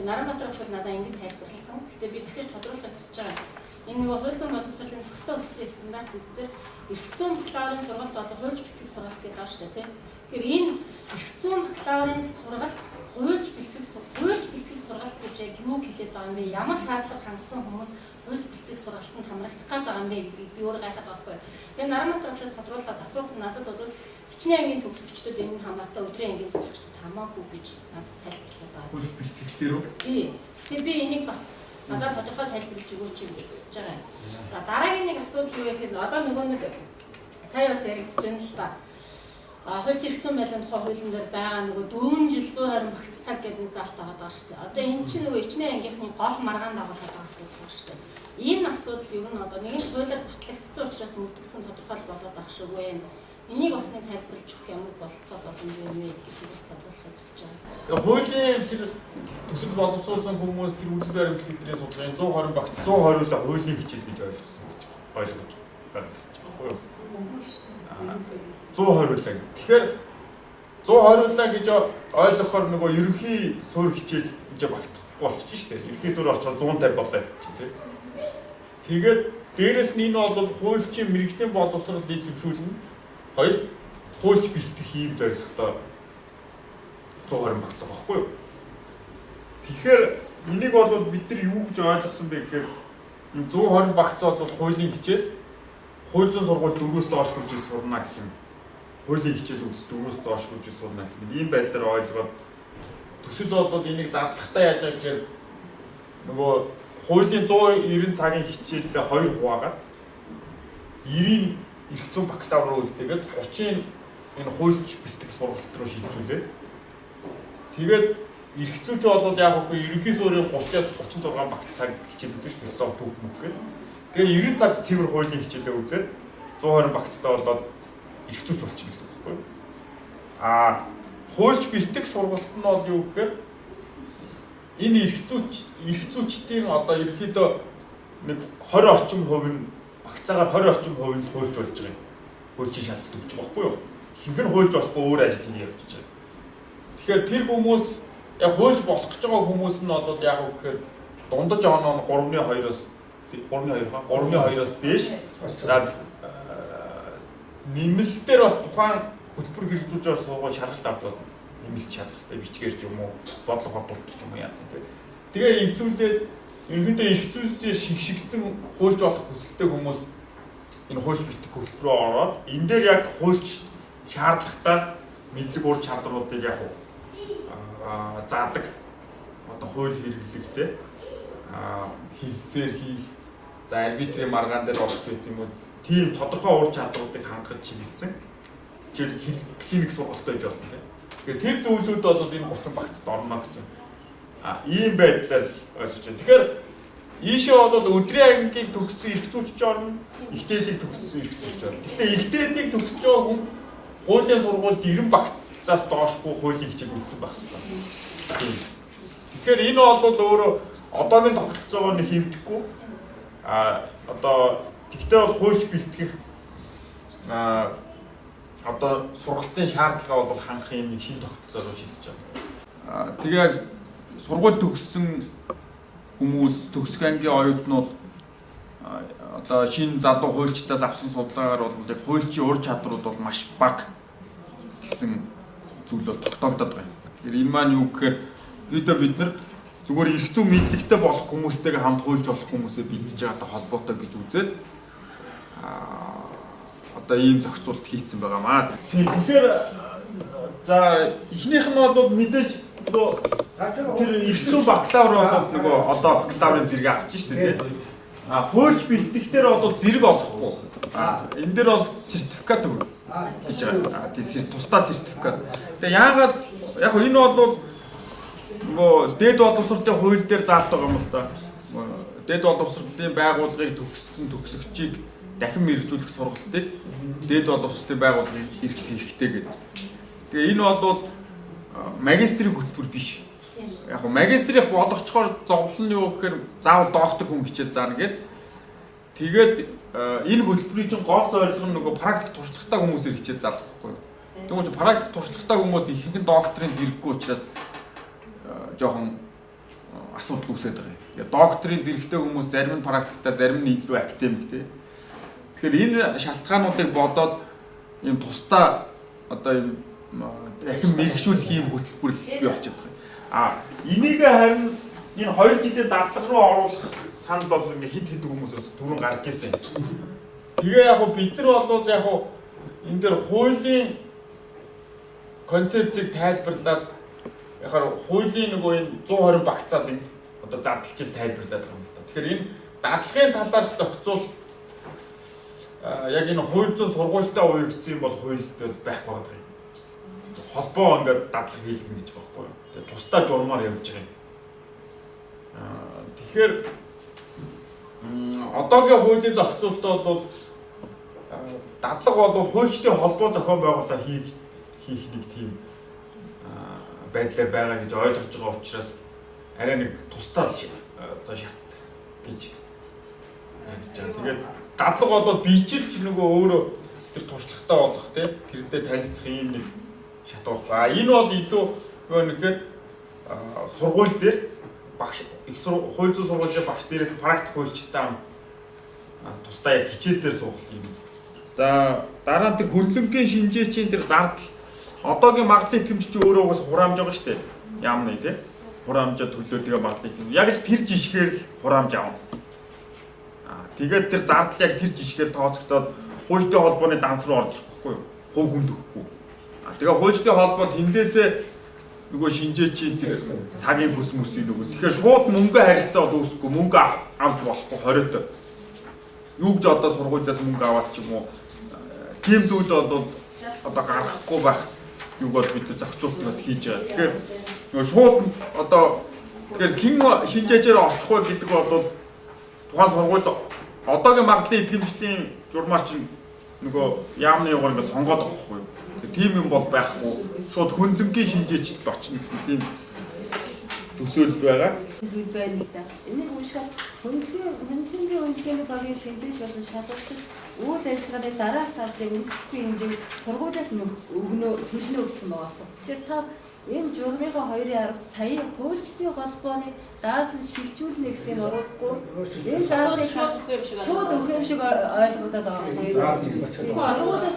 Наранбаатар агш бол надад ингэ тайлбарласан. Гэхдээ би дахиж тодруулах хүсэж байгаа. Энэ нөгөө хууль зүйн боловсролын зохистой хөтөлбөрийн стандарт гэдэг эрх зүйн бакалаврын сургалт болон хуульч бэлтгэх сургалт гэдэг байна шүү дээ тийм. Тэгэхээр энэ эрх зүйн бакалаврын сургалт хуульч бэлтгэх сургалт гэж яг юу хэлээд байгаа юм бэ? Ямар шаардлага хангасан хүмүүс хуульч бэлтгэх сургалтанд хамрагдах гээд байгаа юм бэ гэдгийг би өөрөө гайхаад байгаа байхгүй. Тэгээ Наранбаатар агшаас тодруулаад асуух надад бол хичнээн ангийн төгсөгчдөд энэ хамаатай өдрийн ангийн төгсөгчд хамаагүй гэж надад тайлбарлаад байгаа. Хуульч бэлтгэх дээр үү? Тий. Тэгээ би энийг бас надад тодорхой тайлбарлаж өгөөч юм гэж хүсэж байгаа юм. За дараагийн нэг асуудал юу гэхээр одоо нөгөө нэг сая бас яригдж байна л та. Хуульч эрх зүйн байдлын тухай хуулийн дээр байгаа нөгөө 4 жил 120 багц цаг гэдэг нэг заалт байгаа шүү дээ. Одоо энэ чинь нөгөө хичнээн ангийнхны гол маргаан дагуулдаг байгаа асуудал шүү дээ. Энэ асуудал ер нь одоо нэгэн хуулиар батлагдсан учраас мөрдөгдөх нь тодорхой болоод байх шүү вэ. Энийг бас нэг тайлбарлаж өгөх ямар болцоо боломж юм бэ гэдгийг бас тодорхойлохыг хүсэж байгаа. Тэгээ хуулийн тэр төсөл боловсруулсан хүмүүс тэр үзэл баримтлалын судалгааны 120 багт 120-ла хуулийн хичээл гэж ойлгосон гэж ойлгож байна. Баггүй юу? 120-ла. Тэгэхээр 120-ла гэж ойлгохоор нөгөө ерөнхий суурь хичээл гэж багтахгүй болчих шүү дээ. Ерөнхий суурь орчоор 150 болоо явчих тийм. Тэгээд дээрэс нь энэ бол хуулийн мэрэгжлийн боловсрол эзэмшүүлнэ. Хоёр хуульч бэлтгэх ийм зорилготой 120 багц байгаа байхгүй юу? Тэгэхээр энийг бол бид нар юу гэж ойлгосон бэ гэхээр энэ 120 багц бол хуулийн хичээл хууль зүйн сургууль 4-өөс доош хүчээр сурна гэсэн. Хуулийн хичээл үз 4-өөс доош хүчээр сурна гэсэн. Ийм байдлаар ойлгоод төсөл бол энийг задлахтаа яаж байгаа гэхээр нөгөө хуулийн 190 цагийн хичээлээ 2 хуваагаад 90 эрх зүйн бакалавр руу үлдээгээд 30-ын энэ хуульч бэлтгэх сургалт руу шилжүүлээ. Тэгээд эрх зүйч бол яг үгүй ерөнхий суурийн 30-аас 36 багц цаг хичээл үзэж философи түүх мөх гээд. Тэгээд 90 цаг цэвэр хуулийн хичээлээ үзээд 120 багцтай болоод эрх зүйч болчихно гэсэн үг байхгүй юу? Хуульч бэлтгэх сургалт нь бол юу гэхээр энэ эрх зүйчдийн одоо ерөнхийдөө нэг 20 орчим хувь нь багцаагаар 20 орчим хувь нь хуульч болж байгаа юм. Хуульчийн шалгалт өгч байгаа байхгүй юу? Хинхэр хуульч болохгүй өөр ажил хийе явж байгаа. Тэгэхээр тэр хүмүүс яг хуульч болох гэж байгаа хүмүүс нь бол яг үг гэхээр дундаж оноо 3.2-оос дээш. За нэмэлтээр бас тухайн хөтөлбөр хэрэгжүүлж байгаа сургууль шалгалт авч болно. Нэмэлт шалгалттай бичгээр ч юм уу, бодлого бодолт ч юм уу яа гэдэг. Тэгээ эсвэл ерөнхийдөө эрх зүйчдийн шигшигдсэн хуульч болох хүсэлтэй хүмүүс энэ хуульч бэлтгэх хөтөлбөрөөр ороод энэ дээр яг хуульч шаардлагатай мэдлэг ур чадруудыг яг заадаг одоо хууль хэрэглэхтэй хилцээр хийх за арбитрийн маргаан дээр орох ч гэдэг юм уу тийм тодорхой ур чадруудыг хангаж чиглэсэн клиник сургалт байж болно тийм. Тэгэхээр тэр зүйлүүд бол энэ 30 багцд орно гэсэн ийм байдлаар ойлгож байна. Тэгэхээр ийшээ бол өдрийн ангийг төгссөн эрх зүйч орно, ихтэйдийг төгссөн эрх зүйч орно. Гэхдээ ихтэйдийг төгсөж байгаа хүн хуулийн сургуульд 90 багцаас доошгүй хуулийн хичээл үзсэн байх хэрэгтэй. Тэгэхээр энэ бол өөрөө одоогийн тогтолцоогоор нэг хэмжихгүй одоо тэгтээ бол хуульч бэлтгэх одоо сургалтын шаардлага бол хангах юм нэг шинэ тогтолцоо руу шилжиж байгаа. Тэгээд сургууль төгссөн хүмүүс төгсөх ангийн оюутнууд одоо шинэ залуу хуульчдаас авсан судалгаагаар бол яг хуульчийн ур чадрууд бол маш бага гэсэн зүйл бол тогтоогдоод байгаа юм. Тэгэхээр энэ маань юу гэхээр өөдөө бид нар зүгээр эрх зүйн мэдлэгтэй болох хүмүүстэйгээ хамт хуульч болох хүмүүсээ бэлдэж байгаатай холбоотой гэж үзээд одоо ийм зохицуулт хийцэн байгаамаа. Тэгэхээр За эхнийх нь бол мэдээж нөгөө тэр эрхлүү бакалавр бол нөгөө одоо бакалаврын зэрэг авч шүү дээ тийм. Хуульч бэлтгэхтэр бол зэрэг олохгүй. Энэ дээр бол сертификат өгнө гэж байгаа. Тийм тусдаа сертификат. Тэгээ яагаад яг энэ бол нөгөө дээд боловсролын хууль дээр заалт байгаа юм л да. Дээд боловсролын байгууллагыг төгсөгчийг дахин мэргэжүүлэх сургалтыг дээд боловсролын байгууллагыг эрхлэх хэрэгтэй гэдэг. Тэгээ энэ бол магистрийн хөтөлбөр биш. Яг нь магистрийн болгочхоор зовлон нь юу гэхээр заавал доктор хүн хичээл заана гэдэг. Тэгээд энэ хөтөлбөрийн чинь гол зорилго нь нөгөө практик туршлагатай хүмүүсээр хичээл заалах байхгүй юу. Тэгмээ чи практик туршлагатай хүмүүс ихэнх нь докторийн зэрэггүй учраас жоохон асуудал үүсээд байгаа юм. Тэгээ докторийн зэрэгтэй хүмүүс зарим нь практиктай, зарим нь илүү академик тий. Тэгэхээр энэ шалтгаануудыг бодоод ийм тусдаа одоо ийм дахин мэрэгшүүлэх ийм хөтөлбөр бий болчиход байгаа. Энийг харин энэ 2 жилийн дадлага руу оруулах санал бол ингээ хид хүмүүсээс түрүүн гарч ирсэн. Тэгээ яг бид нар бол яг энэ дээр хуулийн концепцийг тайлбарлаад яг хуулийн нөгөө энэ 120 багцаалын одоо зардалжил тайлбарлаад байгаа юм л да. Тэгэхээр энэ дадлагын талаарх зохицуул яг энэ хууль зүйн сургуультай уягдсан юм бол хуульд байхгүй байгаа юм. Холбоо ингээд дадлага хийлгэн гэж байгаа байхгүй юу. Тэгээ тусдаа журмаар явж байгаа юм. Тэгэхээр одоогийн хуулийн зохицуултад бол дадлага бол хуульчдын холбоо зохион байгуулалт хийх нэг тийм байдлаар байгаа гэж ойлгож байгаа учраас арай нэг тусдаа одоо шат гэж ярьж байгаа. Тэгээд дадлага бол биежилж нөгөө өөрөө тэр туршлагатай болох тийм тэрнтэй танилцах юм нэг шат байхгүй. Энэ бол илүү нөгөө нэхэд сургууль дээр багш их хууль зүйн сургуулийн багш дээрээс практик хуульчтай тусдаа яг хичээл дээр суух юм. За дараа нь тэр хөндлөнгийн шинжээчийн тэр зардал одоогийн магадлалын итгэмж чи өөрөө угаас хураамж байгаа шүү дээ. Яамна тий. Хураамжаа төлөө тэгээ магадлалын итгэмж. Яг л тэр жишгээр л хураамж авна. Тэгээд тэр зардал яг тэр жишгээр тооцогдоод хуульчдын холбооны данс руу орж ирэхгүй юу? Хувь хүнд өгөхгүй. Тэгээ хуульчдын холбоо тэндээсээ нөгөө шинжээчийн тэр цагийн бүс мөсийн нөгөө. Тэгэхээр шууд мөнгө харилцаа үүсэхгүй, мөнгө авч болохгүй хориотой. Юу гэж одоо сургуулиас мөнгө аваад ч юм уу. Тийм зүйл бол одоо гарахгүй байх юуг бол бид зохицуултаас хийж байгаа. Тэгэхээр нөгөө шууд одоо тэгэхээр хэн шинжээчээр очих вэ гэдэг бол тухайн сургууль одоогийн магадлалын итгэмжлийн журмаар чинь нөгөө яамны югаар ингээд сонгоод байгаа байхгүй юу. Тийм юм бол байхгүй. Шууд хөндлөнгийн шинжээчд л очно гэсэн тийм төсөөлөл байгаа. Зүйл байна л да. Энийг уушгаад хөндлөнгийн багийн шинжээч болон шалгалч үйл ажиллагааны дараах зардлыг үндэслэхгүй хэмжээнд сургуулиас төлнө өгсөн байгаа. Тэгэхээр та энэ журмынхаа 2.10 сая хуульчдын холбооны даасан шилжүүлнэ гэсэн оруулахгүй энэ зардлыг шууд өгөх юм шиг ойлгогдоод байгаа юм. Сургуулиас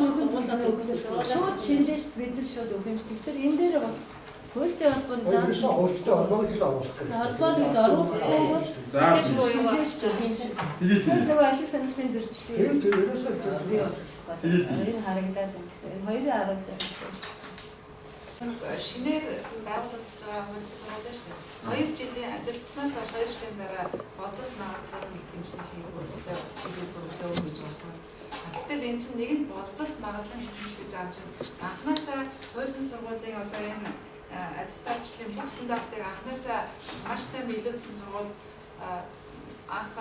шууд шинжээч бид нар шууд өгөх юм. Тэгэхээр энэ дээр бас хуульчдын холбооны даасан хуульчдын холбоог л оруулах гэж. Холбоог гэж оруулахгүй бол шинжээч өгөх юм шиг. Тэгэхээр нөгөө ашиг сонирхлын зөрчлийг тэр ерөөсөө бий болгочих гээд. Энэ харагдаад байна. 2.10 дээр шинээр байгуулагдаж байгаа хууль сургууль шүү дээ. 2 жилийн ажилтснаас 2 жилийн дараа болцох магадлалын итгэмжтэй хийгөө өгөх гэж байна. Гэтэл энэ чинь нэг нь болцох магадлалын итгэмж гэж аамж анхнаасаа хууль зүйн сургуулийн одоо энэ аттестатчлалын бүх стандартыг анхнаасаа маш сайн биелүүлсэн сургууль анх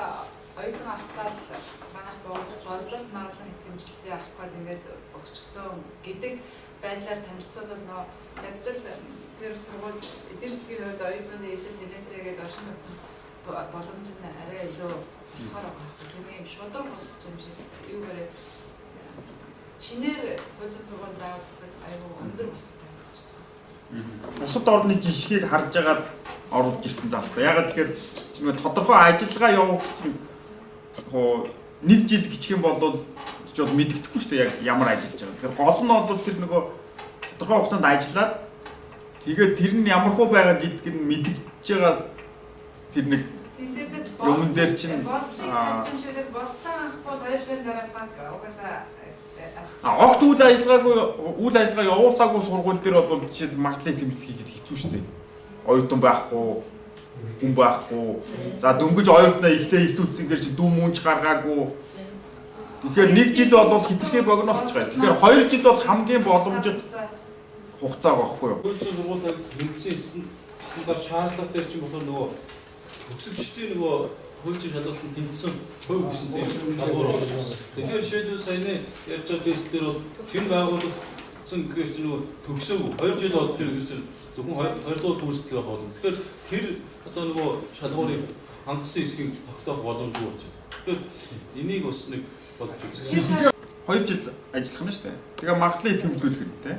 оюутан авахтаа манайх болцох магадлалын итгэмжлэлийг авах гээд ингээд өгчихсөн гэдэг байдлаар танилцуулбал нөө ядчил тэр сургууль эдийн засгийн хувьд оюутнуудын эсэл нэмэлтрэгээд оршин тогтнох боломж нь арай илүү болохоор байгаа. Тэний шудраг босч юм шиг юу гэрээ шинээр хууль зүйн сургууль байгуулахад аюу өндөр бостой байж байгаа. Бусад орны жишгийг харж агаад оруулж ирсэн заалтай. Ягаад тэгэхээр тодорхой ажиллагаа явуулах нэг жил гिचх юм бол ч бол мэддэхгүй шүү дээ яг ямар ажиллаж байгаа. Тэгэхээр гол нь бол тэр нөгөө тодорхой хугацаанд ажиллаад тэгээд тэр нь ямар хөө байгаа гэдг нь мэдгэж байгаа тэр нэг юм дээр чинь бодлого авах бол 2 жилийн дараа баг угаасаа Огт үйл ажиллагаа явуулаагүй сургууль дээр бол жишээл магадлал тэмдэглэл хийхэд хэцүү шүү дээ. Оюутан байхгүй, хүн байхгүй. За дөнгөж оюутнаа ихлээ эсүүлсэн гэр чи дүү мөнж гаргаагүй. Тэгэхээр 1 жил бол хитрхээ богинолч байгаа. Тэгэхээр 2 жил бол хамгийн боломжит хугацаа байхгүй юу? Хуулийн сургуулиуд тэмцсэн стандарт шаардлага дээр чинь болохоор нөгөө төгсөгчдийн нөгөө хуулийн шалгалтанд тэмцсэн хувь гэсэн тийм шалгуур байна. Тэгэхээр жишээлбэл саяны ярьж байгаа тест дээр бол шинэ байгуулагдсан гэхээр чинь нөгөө төгсөөгүй 2 жил болж байгаа гэж зөвхөн 2 дугаар курстэй байх болно. Тэгэхээр тэр одоо нөгөө шалгуурыг хангасан хэсгийг тогтоох боломжгүй болж байна. Тэгэхээр энийг бас нэг болж үзэх. 2 жил ажиллах нь шүү дээ. Тэгээ магадлалыг тэмдэглүүлэх хэрэгтэй.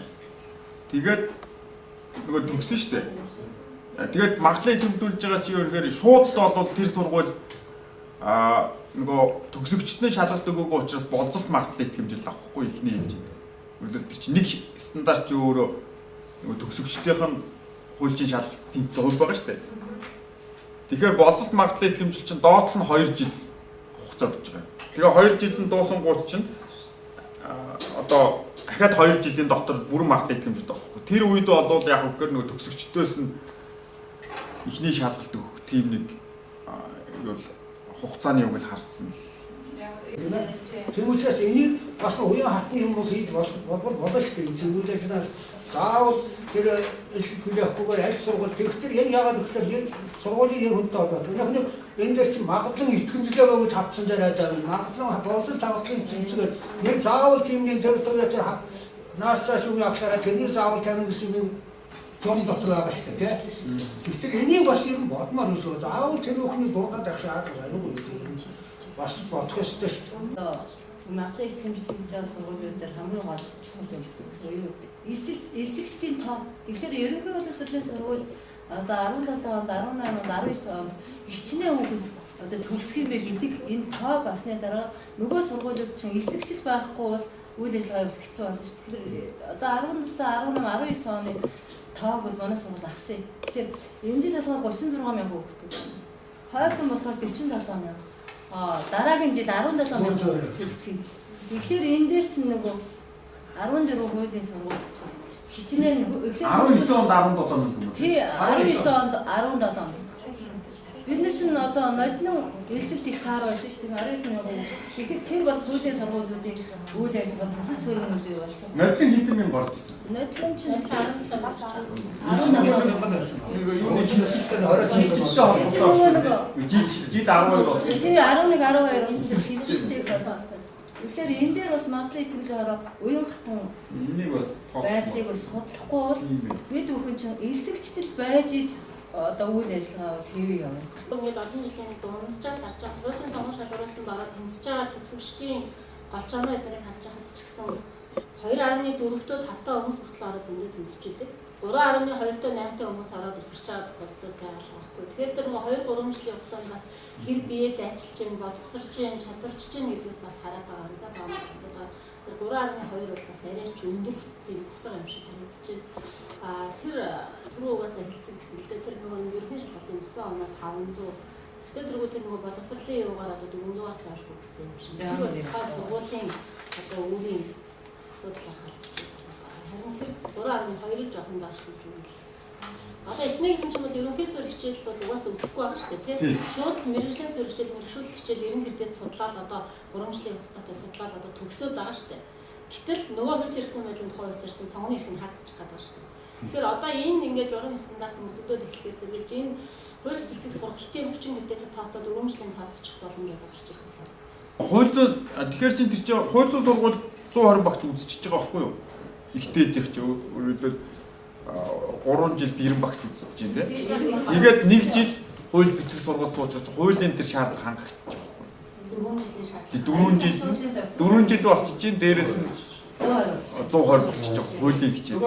Тэгээд нөгөө төгсөн шүү дээ. Тэгээд магадлалыг тэмдэглүүлж байгаа чи өөрөөр шууд бол тэр сургууль нөгөө төгсөгчдийн шалгалт өгөөгүй учраас болцолт магадлалыг хэмжил авахгүй ихний хэмжээнд. Өөрөлд тэр чинь нэг стандарт чи өөрөө нөгөө төгсөгчдийнх нь хуулийн шалгалт тэнцсэн хувь байгаа шүү дээ. Тэгэхээр болцолт магадлалыг хэмжил чинь доотлол нь 2 жил хугацаа өгч байгаа. Тэгээ 2 жил нь дуусан гут чинь одоо дахиад 2 жилийн дотор бүрэн магадлалыг хэмжиж байгаа. Тэр үед бол яг үгээр нөгөө төгсөгчдөөс нь ихний шалгалт өгөх тийм нэг юу хугацааны үг л харсан л. Тийм учраас энийг бас уян хатны юм хийж болно шүү дээ. Зөвлөж байна. Заавал тэр сэтгэлэхгүйгээр аль сургууль тэгтэр яг яагаад гэвэл сургуулийн яг хүнтэй холбоотой. Яг энэ дээр чинь магадлан итгэмжлээ гэж хавцсан дээр байгаа. Магадлан болцол тавхлын цэцгээр нэг заавал тийм нэг зөвлөж тэр наашаа шүүх явахтаа тэрний заавал тавина гэсэн юм зам дотор байгаа шүү дээ. Тэгтэр энийг бас юм бодмоор өсөө. Заавал тэр бүхний дурдаад авах шаардлага байна уу гэдэг юм. Бас бодох ёстой шүү дээ. Магадлал итгэмжлэх гэж байгаа сургуулиуд дээр хамгийн гол чухал юм. Эсэгчдийн тоо. Тэгэхээр ерөнхий боловсролын сургууль одоо 17 онд, 18 онд, 19 онд хичнээн хүүхэд одоо төгсөх юм бэ гэдэг энэ тоог авсны дараа нөгөө сургуулиуд чинь эсэгчд байхгүй бол үйл ажиллагаа явуулах хэцүү болно шүү дээ. Тэгэхээр одоо 17, 18, 19 оны тоог бол манай сургууль авсан. Тэгэхээр энэ жил болохоор 36,000 хүүхэд байна. Хойдон болохоор 47,000. Дараагийн жил 17,000 төгсгий. Тэгэхээр энэ дээр чинь нөгөө 14 хуулийн сургууль чинь хичнээн 19 онд 17,000 юм. Тий 19 онд 17,000. Бид нар чинь одоо нодны эсэлт их таар байсан шүү дээ 19,000. Тэгэхээр тэр бас хуулийн сургуулиудын үйл ажиллагаа бусад сөрөглөө болж байна. Нодлын хэдэн мянга гарч ирсэн? Нодлын чинь жил 12 болсон. Тий 11 12 болсон тэр шинжилгээг бодлоо. Тэгэхээр энэ дээр бас магадлал итгэмжлэх хараа уян хатан энийг бас байдлыг бас судлахгүй бол бид бүхэн чинь эсэгчдэд байж иж одоо үйл ажиллагаа хийгээ явна. Ингээд олон жилийн дундчаас харж байгаа хуулийн сонгуульд шалгуулалтанд ороод тэнцэж байгаа төгсөгчдийн голчооноо эднийг харж байхад ч гэсэн 2.4-төө 5-таа хүмүүс хүртэл ороод зөндөө тэнцэж идэг. 3.2-төө 8-таа хүмүүс ороод үсэрч байгаа тохиолдлууд байгаа байхгүй. Тэгэхээр тэр нөгөө 2-3 жилийн хугацаанд бас хэр биеэд ажиллаж чинь, боловсрч чинь, чадварч чинь гэдгээс бас хараад байгаа юм да. Одоо 3.2 бол бас арай ч өндөр тийм босоо юм шиг харагдчихэв. Тэр түрүүгээс хэлсэн гэсэн л дээ тэр нөгөө ерөнхий шалгалтын босоо оноо 500. Тэгтээ тэргүү тэр нөгөө боловсролын юугаар одоо 400-аас доош хүрсэн юм шиг. Тэр бол хаас сургуулийн одоо үүрийн асуудал ахал. Харин тэр 3.2-ыг жоохон доош гэж үгүй. Одоо ичнэгийн хүн ч юм бол ерөнхий суурь хичээл бол угаасаа үзэхгүй байгаа шүү дээ тийм. Шууд л мэргэжлийн суурь хичээл, мэргэжүүлэх хичээл ерөн тэрдээ судлаад одоо 3 жилийн хугацаатай судлаад одоо төгсөөд байгаа шүү дээ. Гэтэл нөгөө хөлж ирсэн байдлын тухай үзэж чинь цонхны эрх нь хаагдчих гээд байгаа шүү дээ. Тэгэхээр одоо энэ ингээд журам стандарт мөрдөдөд эхлэхээс сэргийлж энэ хууль бэлтгэх сургалтын хүчин мэдээлэл тооцоод 4 жилийн тооцчих боломжтой гарч ирэх болохоор. Хууль зүйн тэгэхээр чинь тэр чинь хууль зүйн сургууль 120 багц үзчихэж байгаа байхгүй юу? Ихтэйдих чи өөрөлдөл 3 жилд 90 багц үзэж байна тийм. Тэгээд 1 жил хууль бэлтгэх сургууль сууж байгаа чи хуулийн тэр шаардлага хангагдчих байхгүй юу? 4 жил болчих чинь дээрэс нь 120 болчих жоох хуулийн хичээл.